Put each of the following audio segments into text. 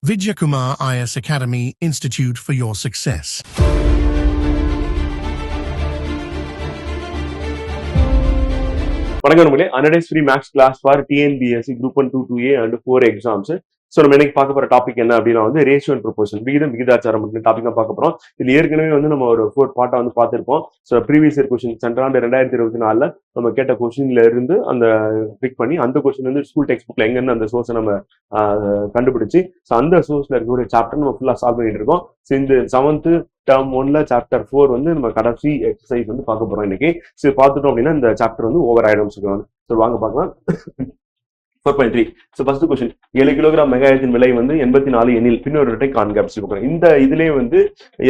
Vidyakumar IS Academy Institute for your success. வணக்கம் நம்மளே அனடைஸ் free maths class for TNPSC group 1, 2, 2A and 4 exams. So நம்ம இன்னைக்கு பார்க்க போற டாபிக் என்ன அப்படின்னா வந்து ரேஷியோ அண்ட் ப்ரொபோர்ஷன், விகிதாச்சாரம் டாபிக் பார்க்க போறோம். இது ஏற்கனவே வந்து நம்ம ஒரு 4 பார்ட்டா வந்து பார்த்திருப்போம். ஸோ ப்ரீவியஸ் இயர் கொஸ்டின் சென்ற ஆண்டு 2024 நம்ம கேட்ட கொஸ்டின்ல இருந்து அந்த பிக் பண்ணி அந்த கொஸ்டின் வந்து ஸ்கூல் டெக்ஸ்ட் புக்ல எங்கன்னு அந்த சோர்ஸை நம்ம கண்டுபிடிச்சு ஸோ அந்த சோர்ஸ்ல இருக்கக்கூடிய சாப்டர் நம்ம ஃபுல்லா சால்வ் பண்ணிட்டு இருக்கோம். ஸோ இந்த 7th டேர்ம் 1ல சாப்டர் 4 வந்து நம்ம கடைசி எக்ஸசைஸ் வந்து பார்க்க போறோம் இன்னைக்கு. ஸோ பார்த்துட்டோம் அப்படின்னா இந்த சாப்டர் வந்து ஓவர் ஆயிடும். ஸோ வாங்க பார்க்கலாம். 4.3. ஸோ ஃபர்ஸ்ட் கொஸ்டின், 7 கிலோகிராம் வெங்காயத்தின் விலை வந்து 84 எனில் பின்னொரு இரட்டை காண்க அப்படி. இந்த இதுலயே வந்து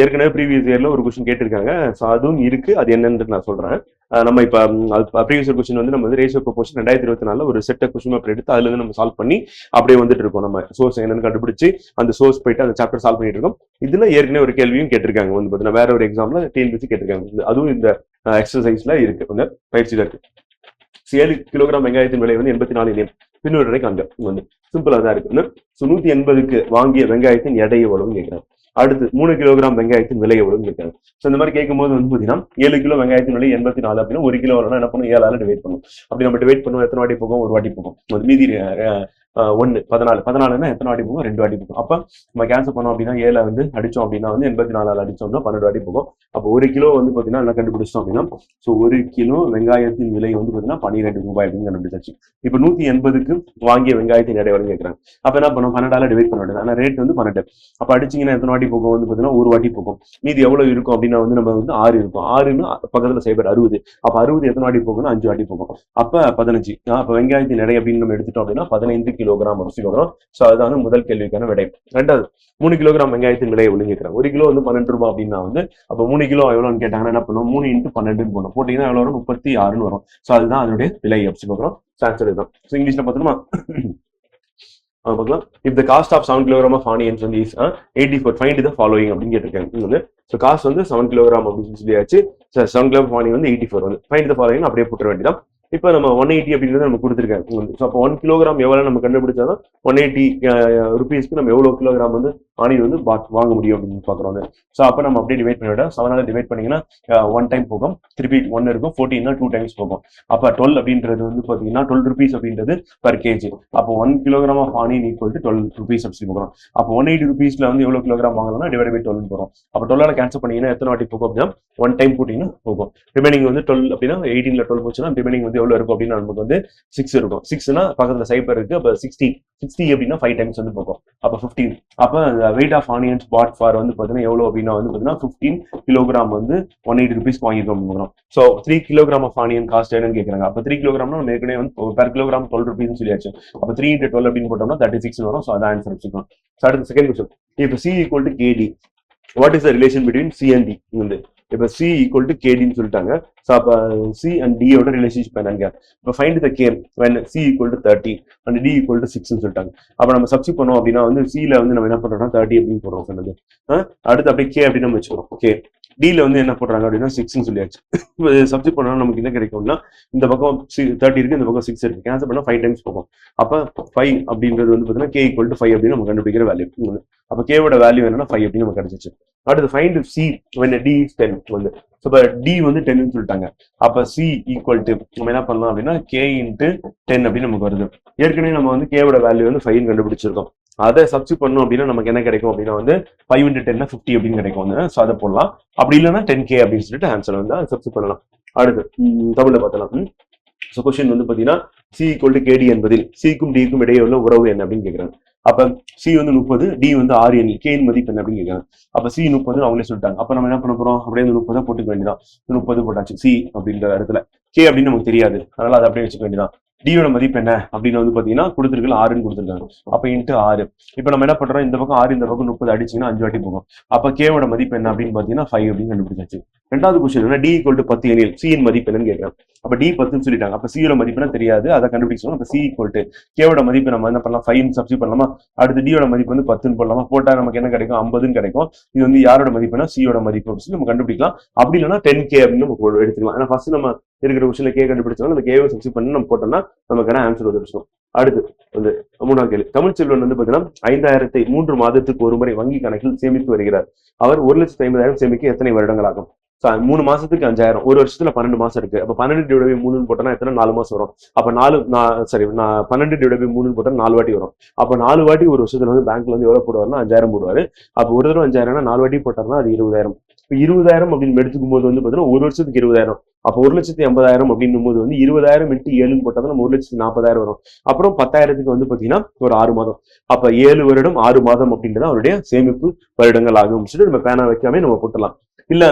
ஏற்கனவே ப்ரீவியஸ் இயர்ல ஒரு கொஸ்டின் கேட்டிருக்காங்க. ஸோ அதுவும் இருக்கு, அது என்னன்னு நான் சொல்றேன். நம்ம இப்ப ப்ரீவியஸ் இயர் கொஸ்டின் வந்து நம்ம வந்து ரேஷியோ ப்ரொபோர்ஷன் 2024 ஒரு செட் கொஸ்டின் பேப்பர் எடுத்து அதுல இருந்து நம்ம சால்வ் பண்ணி அப்படியே வந்துட்டு இருக்கோம். நம்ம சோர்ஸ் என்னன்னு கண்டுபிடிச்சு அந்த சோர்ஸ் போயிட்டு அந்த சாப்டர் சால்வ் பண்ணிட்டு இருக்கோம். இதுல ஏற்கனவே ஒரு கேள்வியும் கேட்டிருக்காங்க வந்து பாத்தீங்கன்னா வேற ஒரு எக்ஸாம்ல டிஎன்பிஎஸ்சி கேட்டிருக்காங்க. அதுவும் இந்த எக்ஸசைஸ்ல இருக்கு, கொஞ்சம் பயிற்சியில இருக்கு. 7 கிலோகிராம் வெங்காயத்தின் விலை வந்து 84 எனில் பின்னொரு காண்க. வந்து சிம்பிளா தான் இருக்கு. 180க்கு வாங்கிய வெங்காயத்தின் எடை எவ்வளவுன்னு கேட்கிறாங்க. அடுத்து 3 கிலோகிராம் வெங்காயத்தின் விலை எவ்வளவுன்னு கேட்கிறாங்க. ஸோ இந்த மாதிரி கேட்கும்போது வந்து பாத்தீங்கன்னா 7 கிலோ வெங்காயத்தின் விலை 84 அப்படின்னா 1 கிலோ வரணும் என்ன பண்ணும், 7ஆல டிவைட் பண்ணும். அப்படி நம்ம டிவைட் பண்ணுவோம், எத்தனை வாட்டி போகும், ஒரு வாட்டி போகும். மீதி 1 14 எத்தனை வாட்டி போகும், 2 வாட்டி போகும். அப்ப நம்ம கேன்சல் பண்ணோம் அப்படின்னா 7 வந்து அடிச்சோம் அப்படின்னா வந்து 84 அடிச்சோம்னா 12 வாட்டி போகும். அப்போ 1 கிலோ வந்து பாத்தீங்கன்னா என்ன கண்டுபிடிச்சோம் அப்படின்னா ஸோ 1 கிலோ வெங்காயத்தின் விலை வந்து பாத்தீங்கன்னா 12 ரூபாய் அப்படின்னு கண்டுபிடிச்சாச்சு. இப்ப 180க்கு வாங்கிய வெங்காயத்தின் எடை வரும் கேட்கறாங்க. அப்ப என்ன பண்ணும், 12ஆல டிவைட் பண்ண வேண்டியது. ஆனா ரேட் வந்து 12. அப்ப அடிச்சீங்கன்னா எத்தனை வாட்டி போகும் வந்து பாத்தீங்கன்னா ஒரு வாட்டி போகும். மீதி எவ்வளவு இருக்கும் அப்படின்னா வந்து நம்ம வந்து 6 இருக்கும். 6ன்னு பக்கத்துல சைபர் 60. அப்ப 60 எத்தனை வாட்டி போகும்னா 5 வாட்டி போகும். அப்ப 15. அப்ப வெங்காயத்தின் எடை அப்படின்னு நம்ம எடுத்துட்டோம் அப்படின்னா 15 கிலோகிராம் வரும். சோ அதுதான் முதல் கேள்விக்கான விடை. ரெண்டாவது 3 கிலோகிராம் வெங்காயத்தின் விலை எவ்வளவு கேட்கறாங்க. 1 கிலோ வந்து 12 ரூபாய் அப்படின்னா வந்து அப்ப 3 கிலோ எவ்வளவுன்னு கேட்டாங்கன்னா என்ன பண்ணுவோம், 3 × 12 போனோம். போட்டீங்கன்னா எவ்வளவு வரும், 36 வரும். சோ அதுதான் அதனுடைய விலை அப்படி பார்க்கிறோம். ஆன்சர் இதுதான். சோ இங்கிலீஷ்ல பார்த்தோம்னா பார்க்கலாம். If the cost of 7 kilogram of onions is 84, find the following அப்படின்னு கேட்டிருக்காங்க. ஸோ காஸ்ட் வந்து 7 கிலோகிராம் அப்படின்னு சொல்லியாச்சு. 7 கிலோகிராம் ஆனியன் வந்து 84 வந்து ஃபைண்ட் த ஃபாலோயிங் அப்படியே போட்டுற வேண்டியதான். இப்போ நம்ம 180 அப்படின்றத நம்ம கொடுத்துருக்காங்க. ஸோ அப்போ 1 கிலோகிராம் எவ்வளவு நம்ம கண்டுபிடிச்சாதான் 180 ருபீஸ்க்கு நம்ம எவ்வளவு கிலோகிராம் வந்து ஆனியன் வந்து வாங்க முடியும் அப்படின்னு பாக்குறோம். ஸோ அப்போ நம்ம அப்படியே டிவைட் பண்ணிவிட 7ஆல டிவைட் பண்ணீங்கன்னா 1 டைம் போகும், திருப்பி 1 இருக்கும், 14னா 2 டைம்ஸ் போகும். அப்போ 12 அப்படின்றது வந்து பாத்தீங்கன்னா 12 rupees அப்படின்றது பர் கேஜி. அப்போ 1 kilogram of onion equal to 12 rupees அப்படி போகிறோம். அப்போ 180 rupeesல வந்து எவ்வளவு கிலோகிராம் வாங்கலாம்னா டிவைட் பை 12 போகிறோம். அப்போ 12ஆல கேன்சல் பண்ணீங்கன்னா எத்தனை வாட்டி போகும் அப்படின்னா 1 டைம் போட்டீங்கன்னா போகும். ரிமைனிங் வந்து 12 அப்படின்னா 18ல 12 போச்சுன்னா ரிமைனிங் வந்து எவ்வளவு இருக்கும் அப்படின்னா நமக்கு வந்து 6 இருக்கும். 6னா பக்கத்துல சைபர் இருக்கு. அப்ப 60 அப்படின்னா 5 டைம்ஸ் வந்து போகும். அப்ப 15. அப்ப weight of onions bought for வந்து பாத்தீங்கன்னா எவ்வளவு அப்படின்னா வந்து பாத்தீங்கன்னா 15 கிலோகிராம் வந்து 180 rupees வாங்கிருக்கோம். So 3 kilogram of onion cost என்னன்னு கேட்கறாங்க. அப்ப 3 கிலோகிராம்னா நம்ம ஏற்கனவே வந்து பெர் கிலோகிராம் 12 rupees சொல்லியாச்சு. அப்ப 3 × 12 அப்படின்னு போட்டோம்னா 36 வரும். ஸோ அதான் ஆன்சர் வச்சுக்கோம். அடுத்த செகண்ட் கொஸ்டின், இப்போ C = KD, what is the relation between C and D? இப்ப C = KD சொல்லிட்டாங்க. ஸோ அப்ப C and D யோட ரிலேஷன்ஷிப் என்னங்க. இப்போ find the K when C = 30 and D = 6 சொல்லிட்டாங்க. அப்ப நம்ம சப்ஸ்டிட் பண்ணோம் அப்படின்னா வந்து C ல வந்து நம்ம என்ன பண்றோம்னா 30 அப்படின்னு போடுறோம் சொன்னது. அடுத்து அப்படியே K அப்படின்னு நம்ம வச்சுக்கிறோம். ஓகே, D ல வந்து என்ன போடுறாங்க அப்படின்னா 6 சொல்லியாச்சு. சப்ஸ்டிட் பண்ணா நமக்கு என்ன கிடைக்கும்னா இந்த பக்கம் 30 இருக்கு, இந்த பக்கம் 6 இருக்கு. கேன்சல் பண்ணா 5 டைம்ஸ் போகும். அப்ப 5 அப்படின்றது வந்து பாத்தீங்கன்னா K = 5 அப்படின்னு நம்ம கண்டுபிடிக்கிற வேல்யூ. அப்ப K வோட வேல்யூ என்னன்னா 5 அப்படின்னு நம்ம கிடைச்சிச்சு. அடுத்து find C when D is 10 வந்து. ஸோ இப்போ D வந்து 10ன்னு சொல்லிட்டாங்க. அப்ப C = நம்ம என்ன பண்ணலாம் அப்படின்னா K × 10 அப்படின்னு நமக்கு வருது. ஏற்கனவே நம்ம வந்து K வோட வேல்யூ வந்து 5 கண்டுபிடிச்சிருக்கோம். அதை சப்ஸ்டிட் பண்ணோம் அப்படின்னா நமக்கு என்ன கிடைக்கும் அப்படின்னா வந்து 5 × 10 50 அப்படின்னு கிடைக்கும். ஸோ அதை போடலாம். அப்படி இல்லைன்னா 10K அப்படின்னு சொல்லிட்டு ஆன்சர் வந்து சப்ஸ்டிட் பண்ணலாம். அடுத்து தமிழ்ல பார்த்தலாம். ஸோ கொஸ்டின் வந்து பாத்தீங்கன்னா C = KD என்பதில் C-க்கும் D-க்கும் இடையே உள்ள உறவு என்ன அப்படின்னு கேட்கறாங்க. அப்ப C வந்து 30, D வந்து 6 எனில் K மதிப்பு என்ன அப்படின்னு கேட்கறாங்க. அப்ப C 30 அவங்களே சொல்லிட்டாங்க. அப்ப நம்ம என்ன பண்ண போறோம், அப்படியே 30 போட்டுக்க வேண்டியதான். 30 போட்டாச்சு C அப்படின்ற இடத்துல. K அப்படின்னு நமக்கு தெரியாது, அதனால அதை அப்படியே வச்சுக்க வேண்டியதான். D யோட மதிப்பு என்ன அப்படின்னு வந்து பாத்தீங்கன்னா கொடுத்துருக்கல 6ன்னு கொடுத்துருக்காங்க. அப்ப × 6. இப்ப நம்ம என்ன பண்றோம், இந்த பக்கம் 6 இந்த பக்கம் 30 அடிச்சீங்கன்னா 5 வாட்டி போகும். அப்ப K வோட மதிப்பு என்ன அப்படின்னு பாத்தீங்கன்னா 5 அப்படின்னு கண்டுபிடிச்சாச்சு. ரெண்டாவது கொஸ்டின் என்ன, D = 10 எனில் C இன் மதிப்பு என்னன்னு கேட்கறாங்க. அப்ப D 10ன்னு சொல்லிட்டாங்க. அப்ப C யோட மதிப்பு என்ன தெரியாது, அதை கண்டுபிடிச்சோம். அப்ப C = K வோட மதிப்பு நம்ம என்ன பண்ணலாம், 5 சப்ஸ்டிட் பண்ணலாமா. அடுத்து D யோட மதிப்பு வந்து 10ன்னு போடலாமா. போட்டா நமக்கு என்ன கிடைக்கும், 50ன்னு கிடைக்கும். இது வந்து யாரோட மதிப்புனா C யோட மதிப்பு அப்படின்னு நம்ம கண்டுபிடிக்கலாம். அப்படி இல்லைன்னா 10K அப்படின்னு நம்ம எடுத்துக்கலாம். ஏன்னா ஃபர்ஸ்ட் நம்ம இருக்கிற கொஸ்டின்ல கே கண்டுபிடிச்சாலும் அந்த கேவை சப்ஸ்டிட் பண்ணி நம்ம போட்டோம்னா நமக்கான ஆன்சர் வந்துருச்சோம். அடுத்து வந்து 3ஆவது கேள்வி. தமிழ்ச்செல்வன் வந்து பாத்தீங்கன்னா 5,000 3 மாதத்துக்கு ஒரு முறை வங்கி கணக்கில் சேமித்து வருகிறார். அவர் 1,50,000 சேமிக்க எத்தனை வருடங்கள் ஆகும்? 3 மாசத்துக்கு 5,000, ஒரு வருஷத்துல 12 மாசம் இருக்கு. அப்ப 12/3 போட்டோம்னா எத்தனை 4 மாசம் வரும். அப்ப 12/3 போட்டா 4 வாட்டி வரும். அப்ப 4 வாட்டி ஒரு வருஷத்துல வந்து பேங்க்ல வந்து எவ்வளவு போடுவாருன்னா 5,000 போடுவாரு. அப்ப ஒரு தடவை 5,000 4 வாட்டி போட்டாருன்னா அது 20,000. 20,000 அப்படின்னு எடுத்துக்கும் போது வந்து பாத்தீங்கன்னா ஒரு வருஷத்துக்கு 20,000. அப்ப 1,80,000 அப்படின்னும் போது வந்து 20,000 × 7 போட்டா நம்ம 1,40,000 வரும். அப்புறம் 10,000க்கு வந்து பாத்தீங்கன்னா ஒரு 6 மாதம். அப்ப 7 வருடம் 6 மாதம் அப்படின்றது அவருடைய சேமிப்பு வருடங்கள் ஆகும். நம்ம பேனா வைக்காம நம்ம போட்டலாம். இல்ல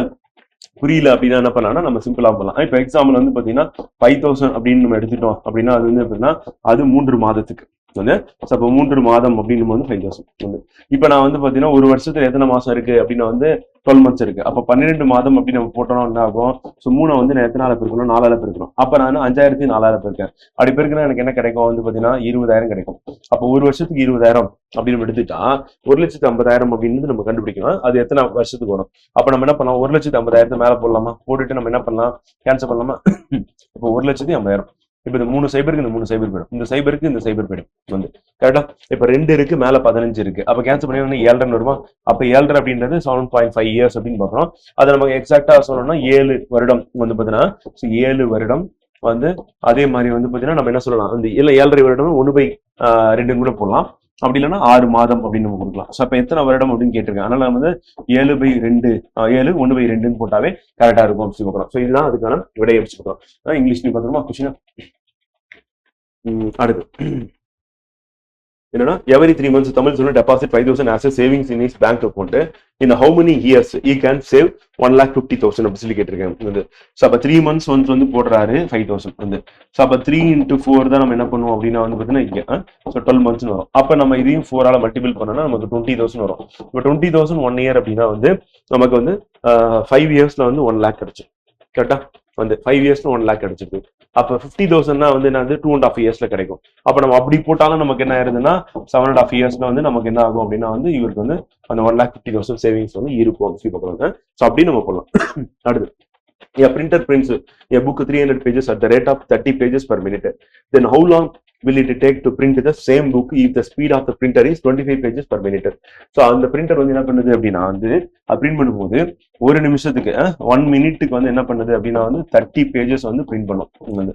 புரியல அப்படின்னா என்ன பண்ணலாம்னா நம்ம சிம்பிளா பண்ணலாம். இப்ப எக்ஸாம்பிள் வந்து பாத்தீங்கன்னா 5,000 அப்படின்னு நம்ம எடுத்துட்டோம் அப்படின்னா அது வந்து எப்படின்னா அது 3 மாதத்துக்கு வந்து அப்ப 3 மாதம் அப்படின்னு வந்து 5,000 வந்து. இப்ப நான் வந்து பாத்தீங்கன்னா ஒரு வருஷத்துல எத்தனை மாசம் இருக்கு அப்படின்னா வந்து 12 months இருக்கு. அப்ப 12 மாதம் அப்படின்னு நம்ம போட்டோம்னா என்ன ஆகும்? சோ 3 வந்து நான் எத்தனை பெருக்கணும்? 4 பெருக்கணும். அப்ப நான் 5,000 4 பெருக்கேன். அப்படி பெருக்கினா எனக்கு என்ன கிடைக்கும் வந்து பாத்தீங்கன்னா 20,000 கிடைக்கும். அப்ப ஒரு வருஷத்துக்கு 20,000 அப்படின்னு எடுத்துட்டா 1,50,000 அப்படின்னு நம்ம கண்டுபிடிக்கணும். அது எத்தனை வருஷத்துக்கு வரும்? அப்ப நம்ம என்ன பண்ணலாம்? 1,50,000 மேல போடலாமா? போட்டுட்டு நம்ம என்ன பண்ணலாம்? கேன்சல் பண்ணலாமா? இப்போ 1,50,000. இப்ப இந்த 3 சைபருக்கு இந்த 3 சைபர் போயிடும். இந்த சைபருக்கு இந்த சைபர் போயிடும் வந்து கரெக்டா. இப்ப 2 இருக்கு, மேல 15 இருக்கு. அப்ப கேன்சல் பண்ணி 7 வருமா? அப்ப 7 அப்படின்றது 7.5 years அப்படின்னு பாக்குறோம். அதை நமக்கு எக்ஸாக்டா சொல்லணும்னா 7 வருடம் வந்து பாத்தீங்கன்னா 7 வருடம் வந்து அதே மாதிரி வந்து பாத்தீங்கன்னா நம்ம என்ன சொல்லலாம்? அந்த 7.5 வருடம் 1/2 கூட போடலாம். அப்படி இல்லைன்னா 6 மாதம் அப்படின்னு நம்ம கொடுக்கலாம். சோ அப்ப எத்தனை வருடம் அப்படின்னு கேட்டிருக்கேன். அதனால நம்ம வந்து 7/2 7 1/2 போட்டாவே கரெக்டா இருக்கும் அப்படின்னு பார்க்கலாம். சோ இதுதான் அதுக்கான விடையை வச்சு பார்க்கலாம். இங்கிலீஷ்லயும் பார்த்துருமா கொஸ்டின். அடுத்து என்னன்னா every 3 months தமிழ் சொல்ல deposit 5,000 as a savings in his bank account. In how many years he can save 1,50,000 அப்படி சொல்லி கேட்டிருக்கேன். ஸோ அப்போ 3 months வந்து போடுறாரு 5,000 வந்து. ஸோ அப்போ 3 × 4 தான் நம்ம என்ன பண்ணுவோம் அப்படின்னா வந்து பார்த்தீங்கன்னா இங்கே ஸோ 12 months வரும். அப்போ நம்ம இதையும் 4ஆல மல்டிபிள் பண்ணோம்னா நமக்கு 20,000 வரும். இப்போ 20,000 1 year அப்படின்னா வந்து நமக்கு வந்து 5 yearsல வந்து 1 lakh கிடைச்சு கரெக்டா வந்து 5 yearsல 1 lakh கிடைச்சிருக்கு. அப்ப 50,000 வந்து என்ன 2.5 yearsல கிடைக்கும். அப்ப நம்ம அப்படி போட்டாலும் நமக்கு என்ன ஆயிருதுன்னா 7.5 yearsல வந்து நமக்கு என்ன ஆகும் அப்படின்னா வந்து இவருக்கு வந்து அந்த 1,50,000 சேவிங்ஸ் வந்து இருக்கும் பார்க்கலாங்க. ஸோ அப்படி நம்ம போடலாம். அடுத்து a printer prints a book 300 pages at the rate of 30 pages per minute. Then how long will it take to print the same book if the speed of the printer is 25 pages per minute? So அந்த printer வந்து என்ன பண்ணுது அப்படின்னா வந்து print பண்ணும்போது ஒரு நிமிஷத்துக்கு 1 minute வந்து என்ன பண்ணுது அப்படின்னா வந்து 30 pages வந்து பிரிண்ட் பண்ணும். வந்து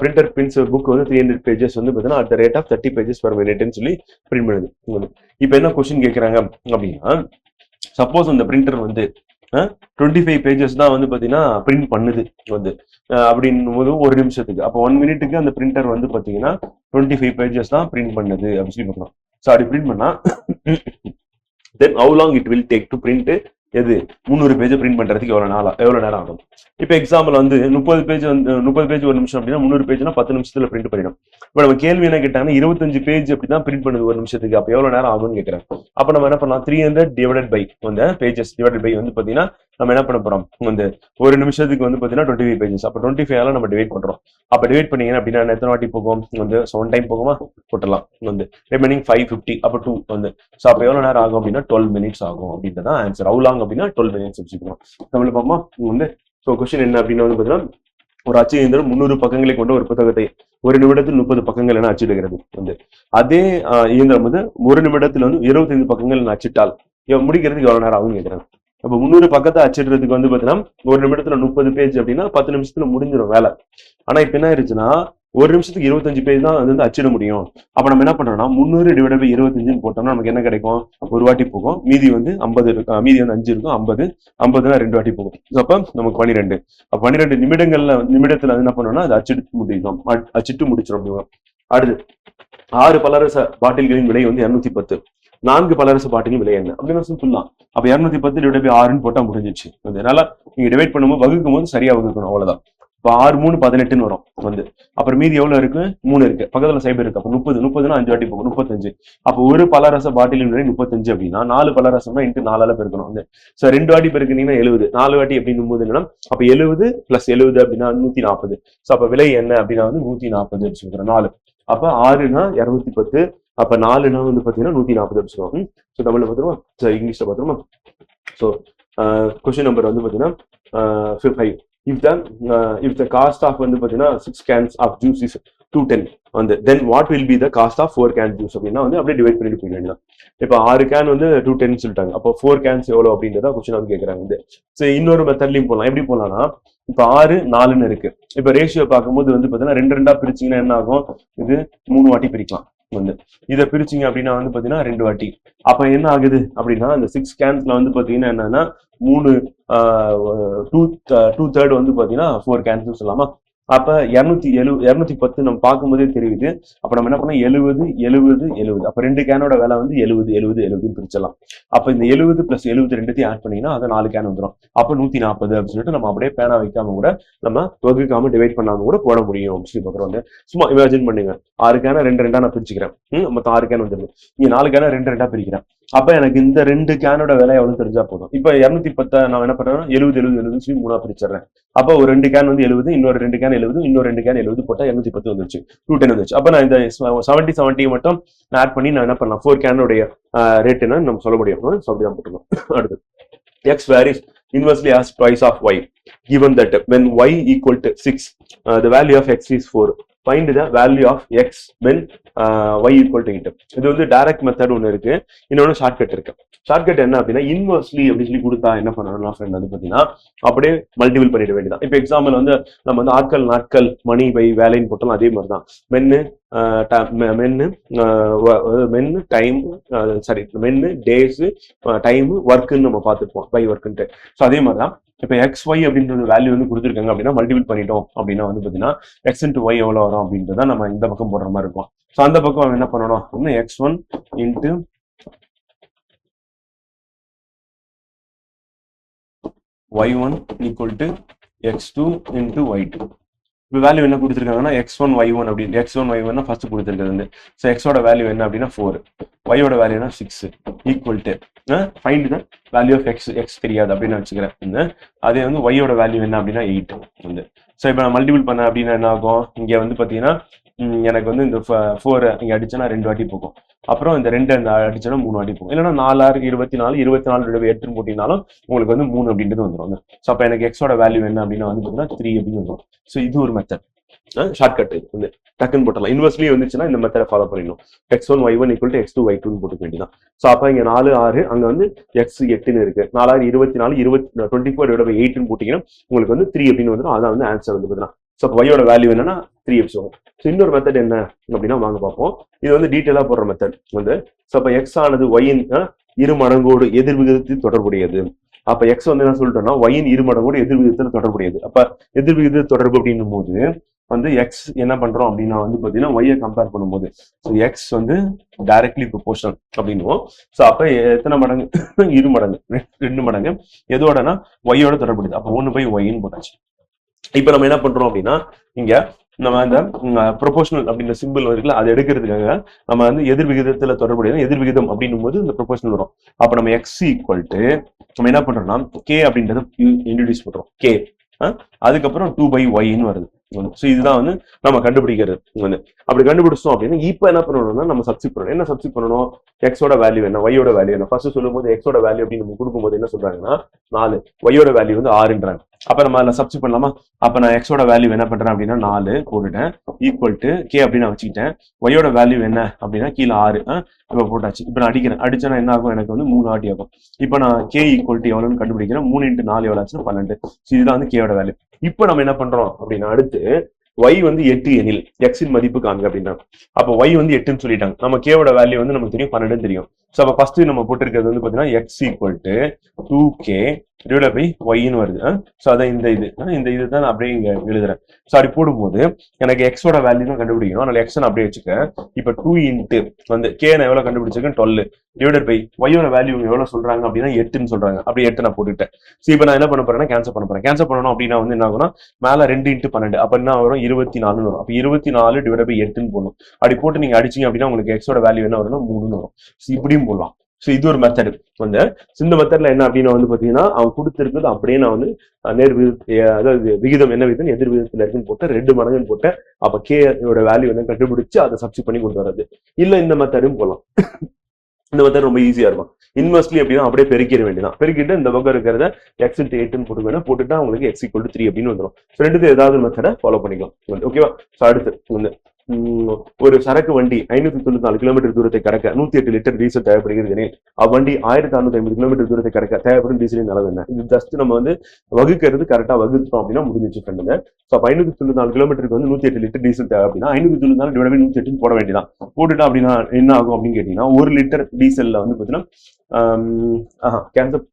பிரிண்டர் பிரிண்ட்ஸ் புக் வந்து 300 pages வந்து பார்த்தீங்கன்னா at the rate of 30 pages per minute சொல்லி பிரிண்ட் பண்ணுது. இப்போ என்ன கொஸ்டின் கேட்குறாங்க அப்படின்னா சப்போஸ் அந்த பிரிண்டர் வந்து 25 pages தான் வந்து பாத்தீங்கன்னா பிரிண்ட் பண்ணுது வந்து அப்படின்னும் போது ஒரு நிமிஷத்துக்கு. அப்போ 1 minute அந்த பிரிண்டர் வந்து பாத்தீங்கன்னா 25 pages தான் பிரிண்ட் பண்ணுது அப்படின்னு சொல்லி பார்க்கலாம். ஸோ அப்படி பிரிண்ட் பண்ணா தென் how long it will take to print எது 300 பேஜ் பிரிண்ட் பண்றதுக்கு எவ்வளவு நேரம் ஆகும்? இப்போ எக்ஸாம்பிள் வந்து 30 பேஜ் ஒரு நிமிஷம் அப்படின்னா 300 பேஜ்னா 10 நிமிஷத்துல பிரிண்ட் பண்ணிடும். இப்போ நம்ம கேள்வி என்ன கேட்டாங்கன்னா 25 பேஜ் அப்படிதான் பிரிண்ட் பண்ணுது ஒரு நிமிஷத்துக்கு. அப்ப எவ்வளவு நேரம் ஆகும்னு கேட்கறேன். அப்ப நம்ம என்ன பண்ணலாம்? 300 டிவைடட் பை வந்து பேஜஸ் டிவைடட் பை வந்து பாத்தீங்கன்னா நம்ம என்ன பண்ண போறோம் வந்து ஒரு நிமிஷத்துக்கு வந்து பாத்தீங்கன்னா 25 பேஜஸ். அப்ப 25 நம்ம டிவைட் பண்றோம். அப்ப டிவைட் பண்ணீங்கன்னா அப்படின்னா எத்தனை வாட்டி போகும் வந்து 1 டைம் போகுமா? போட்டலாம் வந்து ரிமைனிங் 550 அப்ப 2 வந்து. ஸோ அப்ப எவ்வளவு நேரம் ஆகும் அப்படின்னா 12 minutes ஆகும் அப்படின்றதான் ஆன்சர். how long அப்படின்னா 12 minutes வச்சுக்கணும். தமிழ் பாப்போமா வந்து. ஸோ கொஸ்டின் என்ன அப்படின்னு வந்து பாத்தீங்கன்னா ஒரு அச்சு இயந்திரம் 300 பக்கங்களை கொண்ட ஒரு புத்தகத்தை ஒரு நிமிடத்தில் 30 பக்கங்கள் என அச்சிடுகிறது வந்து. அதே இயந்திரம் வந்து ஒரு நிமிடத்துல வந்து 25 பக்கங்கள் அச்சிட்டால் முடிக்கிறதுக்கு எவ்வளவு நேரம் ஆகும்னு கேட்கிறேன். அப்ப 300 பக்கத்தை அச்சிடுறதுக்கு வந்து பாத்தீங்கன்னா ஒரு நிமிடத்துல 30 பேஜ் அப்படின்னா 10 நிமிஷத்துல முடிஞ்சிடும் வேலை. ஆனா இப்ப என்ன ஆயிருச்சுன்னா ஒரு நிமிஷத்துக்கு 25 பேஜ் தான் வந்து அச்சிட முடியும். அப்ப நம்ம என்ன பண்றோம்னா 300 டிவைட் பை 25 போட்டோம்னா நமக்கு என்ன கிடைக்கும்? ஒரு வாட்டி போகும். மீதி வந்து 50 இருக்கும். மீதி வந்து 5 இருக்கும். 50 2 வாட்டி போகும். அப்ப நமக்கு 12. 12 நிமிடத்துல என்ன பண்ணோம்னா அது அச்சிட்டு முடிச்சிடும். அடுத்து 6 பலரச பாட்டில்களின் விலை வந்து 210. 4 பலரச பாட்டிலின் விலை என்ன அப்படின்னு சொல்லலாம். அப்ப 210 டிவைட் பை 6 போட்டா முடிஞ்சிச்சு. அதனால நீங்க டிவைட் பண்ணும்போது வகுக்கும் போது சரியா வகுக்கணும். அவ்வளவுதான். இப்போ 6 3 18 வரும் வந்து. அப்புறம் மீதி எவ்வளவு இருக்கு? 3 இருக்கு. பக்கத்துல சைபர் இருக்கு. அப்ப 30 5 வாட்டி போகும் 35. அப்போ ஒரு பலரச பாட்டிலின் விலை 35 அப்படின்னா 4 பலரசம்னா இன்ட்டு 4ஆல பெருக்கணும் வந்து. ஸோ 2 வாட்டி பெருக்குனீங்கன்னா 70. 4 வாட்டி அப்படின்னும் போது என்னன்னா அப்ப 70 + 70 அப்படின்னா 140. ஸோ அப்ப விலை என்ன அப்படின்னா வந்து 140 அப்படின்னு சொல்றேன். 4 அப்ப 6னா 210. அப்ப 4னா வந்து பாத்தீங்கன்னா 140 அப்படின்னு சொல்லுவாங்க. ஸோ தமிழ்ல பாத்துருமா? இங்கிலீஷ்ல பாத்துருமா? ஸோ கொஸ்டின் நம்பர் வந்து பாத்தீங்கன்னா 5. if the cost of வந்து பாத்தீங்கன்னா 6 cans of juice is 210 வந்து then what will be the cost of 4 cans juice அப்படின்னா வந்து அப்படியே டிவைட் பண்ணிட்டு போயிட வேண்டியதான். இப்போ 6 கேன் வந்து 210 சொல்லிட்டாங்க, அப்போ 4 cans எவ்வளவு அப்படின்றத கொஸ்டின் வந்து கேட்கறாங்க வந்து. ஸோ இன்னொரு மெத்தட்லயும் போகலாம். எப்படி போகலாம்னா இப்போ 6 4ன்னு இருக்கு. இப்போ ரேஷியோ பார்க்கும்போது வந்து பாத்தீங்கன்னா 2 பிரிச்சிங்கன்னா என்ன ஆகும், இது 3 வாட்டி பிரிக்கலாம் வந்து. இதை பிரிச்சிங்க அப்படின்னா வந்து பாத்தீங்கன்னா 2 வாட்டி. அப்ப என்ன ஆகுது அப்படின்னா அந்த 6 கேன்ஸ்ல வந்து பாத்தீங்கன்னா என்னன்னா 3 2/3 வந்து பாத்தீங்கன்னா 4 கேன்ஸ் சொல்லலாமா. அப்ப 210 நம்ம பார்க்கும்போதே தெரியுது. அப்ப நம்ம என்ன பண்ணோம், 70 70 70. அப்ப 2 கேனோட விலை வந்து 70 70 70 பிரிச்சலாம். அப்ப இந்த 70 + 70 ரெண்டுத்தையும் ஆட் பண்ணீங்கன்னா அது 4 கேன் வந்துடும். அப்ப 140 அப்படின்னு சொல்லிட்டு நம்ம அப்படியே பேனா வைக்காம கூட நம்ம வகுக்காம டிவைட் பண்ணாம கூட போட முடியும் அப்படின்னு பார்க்குறோம் வந்து. சும்மா இமேஜின் பண்ணுங்க, 6 கேனை 2 நான் பிரிச்சுக்கிறேன். மொத்தம் 6 கேன் வந்துருது. இங்க 4 கேனை 2 பிரிக்கிறேன். அப்ப எனக்கு இந்த 2 கேனோட விலை எவ்வளவு தெரிஞ்சா போதும். இப்ப 210 நான் என்ன பண்றேன், 70 70 70 சொல்லி 3 பிரிச்சிடறேன். அப்ப ஒரு 2 கேன் வந்து 70, இன்னொரு 2 கேன் 70, இன்னொரு 2 கேன் 70 போட்டா 210 வந்துருச்சு, 210 வந்துச்சு. அப்ப நான் இந்த 70 மட்டும் ஆட் பண்ணி நான் என்ன பண்ணலாம், 4 கேனுடைய ரேட் என்னன்னு நம்ம சொல்ல முடியும். அப்படிதான் போட்டுருக்கோம். அடுத்து x varies inversely as twice of y given that when y equal to 6 the value of x is 4. Find the value of x when y equal to 8. இது வந்து டைரக்ட் மெத்தட் ஒன்று இருக்கு, இன்னொன்று ஷார்ட்கட் இருக்கு. ஷார்ட்கட் என்ன அப்படின்னா inversely அப்படின்னு சொல்லி கொடுத்தா என்ன பண்ணணும் ஃப்ரெண்ட் வந்து பார்த்தீங்கன்னா அப்படியே மல்டிபிள் பண்ணிட வேண்டியதான். இப்போ எக்ஸாம்பிள் வந்து நம்ம வந்து ஆட்கள் நாட்கள் மணி பை வேலைன்னு போட்டாலும் அதே மாதிரி தான். மென்னு டைம் மென்னு டேஸ் டைம் ஒர்க்குன்னு நம்ம பார்த்துருப்போம், பை ஒர்க்குன்ட்டு. ஸோ அதே மாதிரி தான் இப்போ எக்ஸ் ஒய் அப்படின்ற வேல்யூ வந்து கொடுத்துருக்காங்க அப்படின்னா மல்டிபிள் பண்ணிட்டோம் அப்படின்னா வந்து பார்த்தீங்கன்னா எக்ஸ் இன்ட்டு ஒய் எவ்வளோ வரும் அப்படின்றத நம்ம இந்த பக்கம் போடுற மாதிரி இருக்கும். ஸோ அந்த பக்கம் என்ன பண்ணணும் அப்படின்னா x1 into y1 equal to x2 into y2. இப்போ வேல்யூ என்ன கொடுத்துருக்காங்கன்னா x1 y1 அப்படின்னு. x1 y1 ஃபர்ஸ்ட் கொடுத்துருக்கிறது வந்து. ஸோ எக்ஸோட வேல்யூ என்ன அப்படின்னா 4, ஒய்யோட வேல்யூ என்ன 6 equal to find the value of x தெரியாது அப்படின்னு வச்சுக்கிறேன். அதே வந்து ஒய்யோட வேல்யூ என்ன அப்படின்னா 8 வந்து. ஸோ இப்போ நான் மல்டிபிள் பண்ண அப்படின்னா என்ன ஆகும், இங்கே வந்து பார்த்தீங்கன்னா எனக்கு வந்து இந்த 4 இங்கே அடிச்சேன்னா 2 வாட்டி போகும். அப்புறம் இந்த 2 அந்த அடிச்சோன்னா 3 வாட்டி போகும். இல்லைன்னா 4 6 24 24 8 போட்டினாலும் உங்களுக்கு வந்து 3 அப்படின்றது வந்துடும். ஸோ அப்போ எனக்கு எக்ஸோட வேல்யூ என்ன அப்படின்னா வந்து பார்த்தீங்கன்னா 3 அப்படின்னு வந்துடும். ஸோ இது ஒரு மெத்தட் ஷார்ட்கட் வந்து டக்குன்னு போட்டலாம். இன்வெர்ஸ்லி வந்துச்சுன்னா இந்த மெத்தடை ஃபாலோ பண்ணிடணும். x1 y1 equal to x2 y2 போட்டுக்க வேண்டியதான். ஸோ அப்போ இங்கே 4 6 அங்கே வந்து x 8ன்னு இருக்கு. 4 6 24 24/8 போட்டிங்கன்னா உங்களுக்கு வந்து 3 அப்படின்னு வந்துடும். அதான் வந்து ஆன்சர் வந்து பார்த்தீங்கன்னா. ஸோ ஒய்யோட வேல்யூ என்னன்னா 3x வரும். ஸோ இன்னொரு மெத்தட் என்ன அப்படின்னா வாங்க பார்ப்போம். இது வந்து டீட்டெயிலாக போடுற மெத்தட் வந்து. ஸோ அப்போ எக்ஸ் ஆனது ஒயின் இரு மடங்கோடு எதிர் விகிதத்தில் தொடர்புடையது. அப்ப எக்ஸ் வந்து என்ன சொல்லிட்டோம்னா ஒயின் இரு மடங்கோடு எதிர் விகிதத்தில் தொடர்புடையது. அப்ப எதிர் விகித தொடர்பு அப்படின்னும் போது வந்து எக்ஸ் என்ன பண்றோம் அப்படின்னா வந்து பாத்தீங்கன்னா ஒய்யை கம்பேர் பண்ணும்போது ஸோ எக்ஸ் வந்து டைரக்ட்லி ப்ரொபோர்ஷனல் அப்படின்னுவோம். ஸோ அப்ப எத்தனை மடங்கு, இரு மடங்கு, 2 மடங்கு எதோடனா ஒய்யோட தொடர்புடையது. அப்போ 1/y போட்டாச்சு. இப்ப நம்ம என்ன பண்றோம் அப்படின்னா இங்க நம்ம அந்த ப்ரொபோஷனல் அப்படின்ற சிம்பிள் இருக்குல்ல, அதை எடுக்கிறதுக்காக நம்ம வந்து எதிர் விகிதத்துல தொடர்புடையது எதிர் விகிதம் அப்படின்னும் போது இந்த ப்ரொபோஷனல் வரும். அப்ப நம்ம எக்ஸ் ஈக்குவல் டு நம்ம என்ன பண்றோம்னா கே அப்படின்றத இன்ட்ரோடியூஸ் பண்றோம். கே அதுக்கப்புறம் 2/yன்னு வருது. ஸோ இதுதான் வந்து நம்ம கண்டுபிடிக்கிறது வந்து. அப்படி கண்டுபிடிச்சோம் அப்படின்னா இப்போ என்ன பண்ணணும்னா நம்ம சப்ஸ்டிட் பண்ணணும். என்ன சப்ஸ்டிட் பண்ணணும், எக்ஸோட வேல்யூ என்ன, ஒய்யோட வேல்யூ என்ன. ஃபர்ஸ்ட் சொல்லும் போது எக்ஸோட வேல்யூ அப்படின்னு நம்ம கொடுக்கும்போது என்ன சொல்றாங்கன்னா 4, ஒய்யோட வேல்யூ வந்து 6ன்றாங்க. அப்ப நம்ம அதில் சப்ஸ்டிட் பண்ணலாமா. அப்ப நான் எக்ஸோட வேல்யூ என்ன பண்றேன் அப்படின்னா 4 போட்டுட்டேன் ஈக்குவல் டு கே அப்படின்னு நான் வச்சுக்கிட்டேன். ஒய்யோட வேல்யூ என்ன அப்படின்னா கீழே 6 இப்போ போட்டாச்சு. இப்போ நான் அடிச்சேன்னா என்ன ஆகும், எனக்கு வந்து 3 வாட்டி ஆகும். இப்போ நான் கே ஈக்குவல் டு எவ்வளோன்னு கண்டுபிடிக்கிறேன். 3 × 4 எவ்வளோ ஆச்சுன்னா 12. ஸோ இதுதான் வந்து கேயோட வேல்யூ. இப்போ நம்ம என்ன பண்றோம் அப்படின்னா அடுத்து y வந்து 8 எனில் x இன் மதிப்பு காண்க அப்படின்றாங்க. அப்போ y வந்து 8ன்னு சொல்லிட்டாங்க. நம்ம கேவோட வேல்யூ வந்து நமக்கு தெரியும் 12 தெரியும். ஸோ அப்போ ஃபர்ஸ்ட் நம்ம போட்டிருக்கிறது வந்து பாத்தீங்கன்னா x equal to 2k divided by ஒய்ன்னு வருது. ஸோ அதான் இந்த இதுதான் நான் அப்படியே இங்க எழுதுறேன். ஸோ அப்படி போடும்போது எனக்கு எக்ஸோட வேல்யூ தான் கண்டுபிடிக்கணும். அதனால எக்ஸ் நான் அப்படியே வச்சுக்கேன். இப்போ 2 இன்ட்டு வந்து கே நான் எவ்வளவு கண்டுபிடிச்சிருக்கேன் 12 டிவைடட் பை ஒய்யோட வேல்யூ எவ்வளவு சொல்றாங்க அப்படின்னா 8ன்னு சொல்றாங்க. அப்படி 8 நான் போட்டுட்டேன். ஸோ இப்போ நான் என்ன பண்ண போறேன்னா கேன்சல் பண்ண போறேன். கேன்சல் பண்ணணும் அப்படின்னா வந்து என்ன ஆகும்னா மேல 2 × 12 அப்ப என்ன வரும் 24ன்னு வரும். அப்போ 24 டிவைடட் பை 8ன்னு போடணும். அப்படி போட்டு நீங்க அடிச்சீங்க அப்படின்னா உங்களுக்கு எக்ஸோட வேல்யூ என்ன வரும்னா 3ன்னு வரும். ஸோ இப்படியும் போடலாம். ஸோ இது ஒரு மெத்தடு வந்து. இந்த மெத்தட்ல என்ன அப்படின்னா வந்து பாத்தீங்கன்னா அவன் கொடுத்துருக்குது அப்படியே நான் வந்து நேர் அதாவது விகிதம் என்ன விகிதம் எதிர் விகிதத்துல இருக்குன்னு போட்டு 2 மடங்குன்னு போட்டேன். அப்ப கேயோட வேல்யூ என்ன கண்டுபிடிச்சு அதை சப்ஸ்டிட் பண்ணி கொண்டு வர்றது. இல்ல இந்த மெத்தடும் போகலாம். இந்த மெத்தட் ரொம்ப ஈஸியா இருக்கும். இன்வெர்ஸ்லி அப்படின்னா அப்படியே பெருக்கிட வேண்டியதான். பெருக்கிட்டு இந்த பக்கம் இருக்கிறத x into 8 போட்டுட்டா உங்களுக்கு x equal to 3 அப்படின்னு வந்துடும். ரெண்டு ஏதாவது மெத்தடை ஃபாலோ பண்ணிக்கலாம். ஓகேவா? அடுத்து வந்து ஒரு சரக்கு வண்டி 594 கிலோமீட்டர் தூரத்தை கடக்க 108 லிட்டர் டீசல் தேவைப்படுகிறது. அவ்வண்டி 1650 கிலோமீட்டர் தூரத்தை கடக்க தேவைப்படும் டீசலின் அளவு என்ன? இது ஜஸ்ட் நம்ம வந்து வகுக்கிறது கரெக்டா வகுத்தோம் அப்படின்னா முடிஞ்சிச்சு ஃப்ரெண்டுங்க. ஸோ 594 கிலோமீட்டருக்கு வந்து 108 லிட்டர் டீசல் தேவை அப்படின்னா 594 டிவைட் பை 108 போட வேண்டியதான். போட்டுட்டா அப்படின்னா என்ன ஆகும் அப்படின்னு கேட்டீங்கன்னா, ஒரு லிட்டர் டீசல்ல வந்து பாத்தீங்கன்னா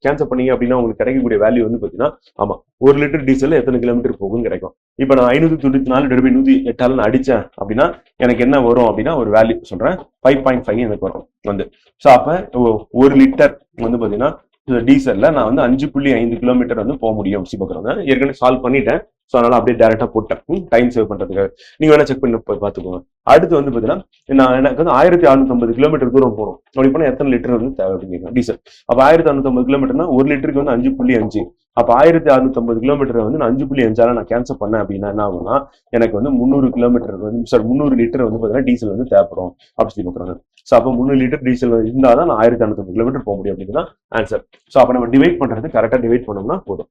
கேன்சல் பண்ணீங்க அப்படின்னா உங்களுக்கு கிடைக்கக்கூடிய வேல்யூ வந்து பாத்தீங்கன்னா, ஆமா, ஒரு லிட்டர் டீசல் எத்தனை கிலோமீட்டர் போகும்னு கிடைக்கும். இப்ப நான் 594 டிவைட் பை 108 அடிச்சேன் அப்படின்னா எனக்கு என்ன வரும் அப்படின்னா ஒரு வேல்யூ சொல்றேன், 5.5 எனக்கு வரும் வந்து. ஸோ அப்ப ஒரு லிட்டர் வந்து பாத்தீங்கன்னா டீசல்ல நான் வந்து 5.5 கிலோமீட்டர் வந்து போக முடியும். பாக்குறேன், ஏற்கனவே சால்வ் பண்ணிட்டேன். ஸோ அதனால அப்படியே டேரக்டா போட்டேன், டைம் சேவ் பண்றதுக்காக. நீங்க வேணா செக் பண்ணி பாத்துக்கோங்க. அடுத்து வந்து பாத்தீங்கன்னா எனக்கு வந்து 1650 கிலோமீட்டர் தூரம் போகணும். அப்படி போனா எத்தனை லிட்டர் வந்து தேவை அப்படிங்க டீசல். அப்ப 1650 கிலோமீட்டர்னா ஒரு லிட்டருக்கு வந்து 5.5. அப்ப 1650 கிலோமீட்டர் வந்து நான் 5.5 நான் கேன்சல் பண்ணேன் அப்படின்னா என்ன ஆகும்னா, எனக்கு வந்து 300 கிலோமீட்டர் வந்து 300 லிட்டர் வந்து பாத்தீங்கன்னா டீசல் வந்து தேவைப்படும் அப்படி சொல்லி பாக்குறாங்க. ஸோ அப்போ 300 லிட்டர் டீசல் இருந்தாதான் நான் 1650 கிலோமீட்டர் போக முடியும் அப்படின்னா ஆன்சர். ஸோ அப்ப நம்ம டிவைட் பண்றது கரெக்டா டிவைட் பண்ணோம்னா போதும்.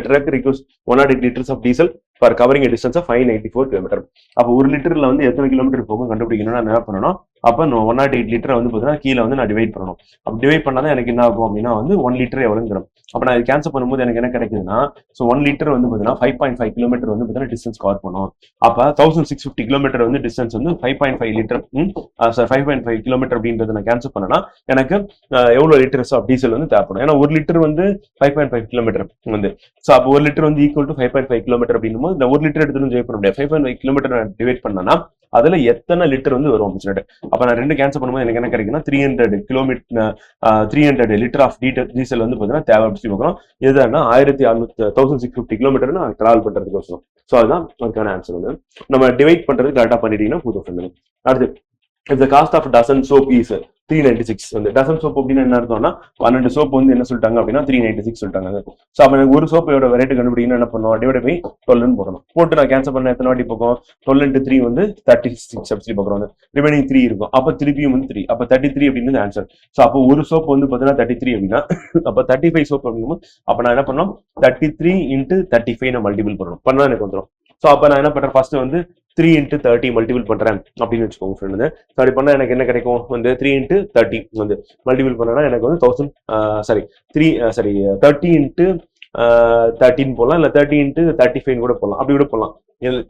Truck request 108 liters of diesel for covering a distance of 594 kilometer. அப்போ ஒரு லிட்டர்ல வந்து எத்தனை கிலோமீட்டர் போகும் கண்டுபிடிக்கணும்னா என்ன பண்ணணும், அப்ப 108 லிட்டரை வந்து பாத்தீங்கன்னா கீழே வந்து நான் டிவைட் பண்ணணும். அப்ப டிவைட் பண்ணாதான் எனக்கு என்ன ஆகும் அப்படின்னா வந்து 1 லிட்டர் எவ்வளவுங்கிறோம். அப்ப நான் கேன்சல் பண்ணும்போது எனக்கு என்ன கிடைக்குதுன்னா, ஸோ 1 லிட்டர் வந்து பாத்தீங்கன்னா 5.5 கிலோமீட்டர் வந்து பாத்தீங்கன்னா டிஸ்டன்ஸ் கவர் பண்ணும். அப்ப 1650 கிலோமீட்டர் வந்து டிஸ்டன்ஸ் வந்து 5.5 லிட்டர் 5.5 கிலோமீட்டர் அப்படின்றத நான் கேன்சல் பண்ணனா எனக்கு எவ்வளவு லிட்டர்ஸ் ஆஃப் டீசல் வந்து தேவைப்படும். ஏன்னா ஒரு லிட்டர் வந்து 5.5 கிலோமீட்டர் வந்து. ஸோ அப்போ ஒரு லிட்டர் வந்து ஈக்குவல் டு 5.5 கிலோமீட்டர் அப்படின்னும் போது இந்த ஒரு லிட்டர் எடுத்து டிவைட் பண்ண முடியாது. 5.5 கிலோமீட்டர் டிவைட் பண்ணனா அதுல எத்தனை லிட்டர் வந்து வரும் அப்படின்னு சொல்லிட்டு அப்ப நான் ரெண்டு கேன்சல் பண்ணும்போது எனக்கு என்ன கிடைக்குன்னா 300 கிலோமீட்டர் 300 லிட்டர் ஆஃப் டீசல் வந்து பாத்தீங்கன்னா தேவை அப்படி பார்க்கணும். எதுனா 1650 கிலோமீட்டர் நான் டிராவல் பண்றதுக்கு வரும். ஸோ அதுதான் அதுக்கான ஆன்சர் வந்து நம்ம டிவைட் பண்றது கரெக்டா பண்ணிட்டீங்கன்னா புது. அடுத்து, if the cost of dozen soap is 396 வந்து டசன் சோப் அப்படின்னு என்ன அர்த்தம்னா 12 சோப் வந்து என்ன சொல்லிட்டாங்க அப்படின்னா 396 சொல்லிட்டாங்க. ஸோ அப்ப எனக்கு ஒரு சோப்போட வெரைட்டி கண்டுபிடிக்கணும் என்ன பண்ணுவோம், டிவைட் பை 12 போடணும். போட்டு நான் கேன்சல் பண்ண எத்தனை வாட்டி போகும், 12 into 3 வந்து 36 அப்படி பார்க்குறோம். ரிமைனிங் 3 இருக்கும். அப்ப திருப்பியும் வந்து 3, அப்ப 33 அப்படின்னு ஆன்சர். ஸோ அப்போ ஒரு சோப் வந்து பாத்தீங்கன்னா 33 அப்படின்னா அப்ப 35 சோப் அப்படிங்கும். அப்ப நான் என்ன பண்ணணும், 33 into 35 நான் மல்டிபிள் பண்ணணும். பண்ணா எனக்கு வந்துடும். ஸோ அப்ப நான் என்ன பண்றேன், ஃபர்ஸ்ட் வந்து 3 into 30 மல்டிபிள் பண்றேன் அப்படின்னு வச்சுக்கோங்க ஃப்ரெண்ட். அப்படி பண்ணா எனக்கு என்ன கிடைக்கும் வந்து 3 into 30 வந்து மல்டிபிள் பண்ணனா எனக்கு வந்து 30 into 13 போடலாம், இல்ல 30 into 35 கூட போடலாம். அப்படி கூட போடலாம்.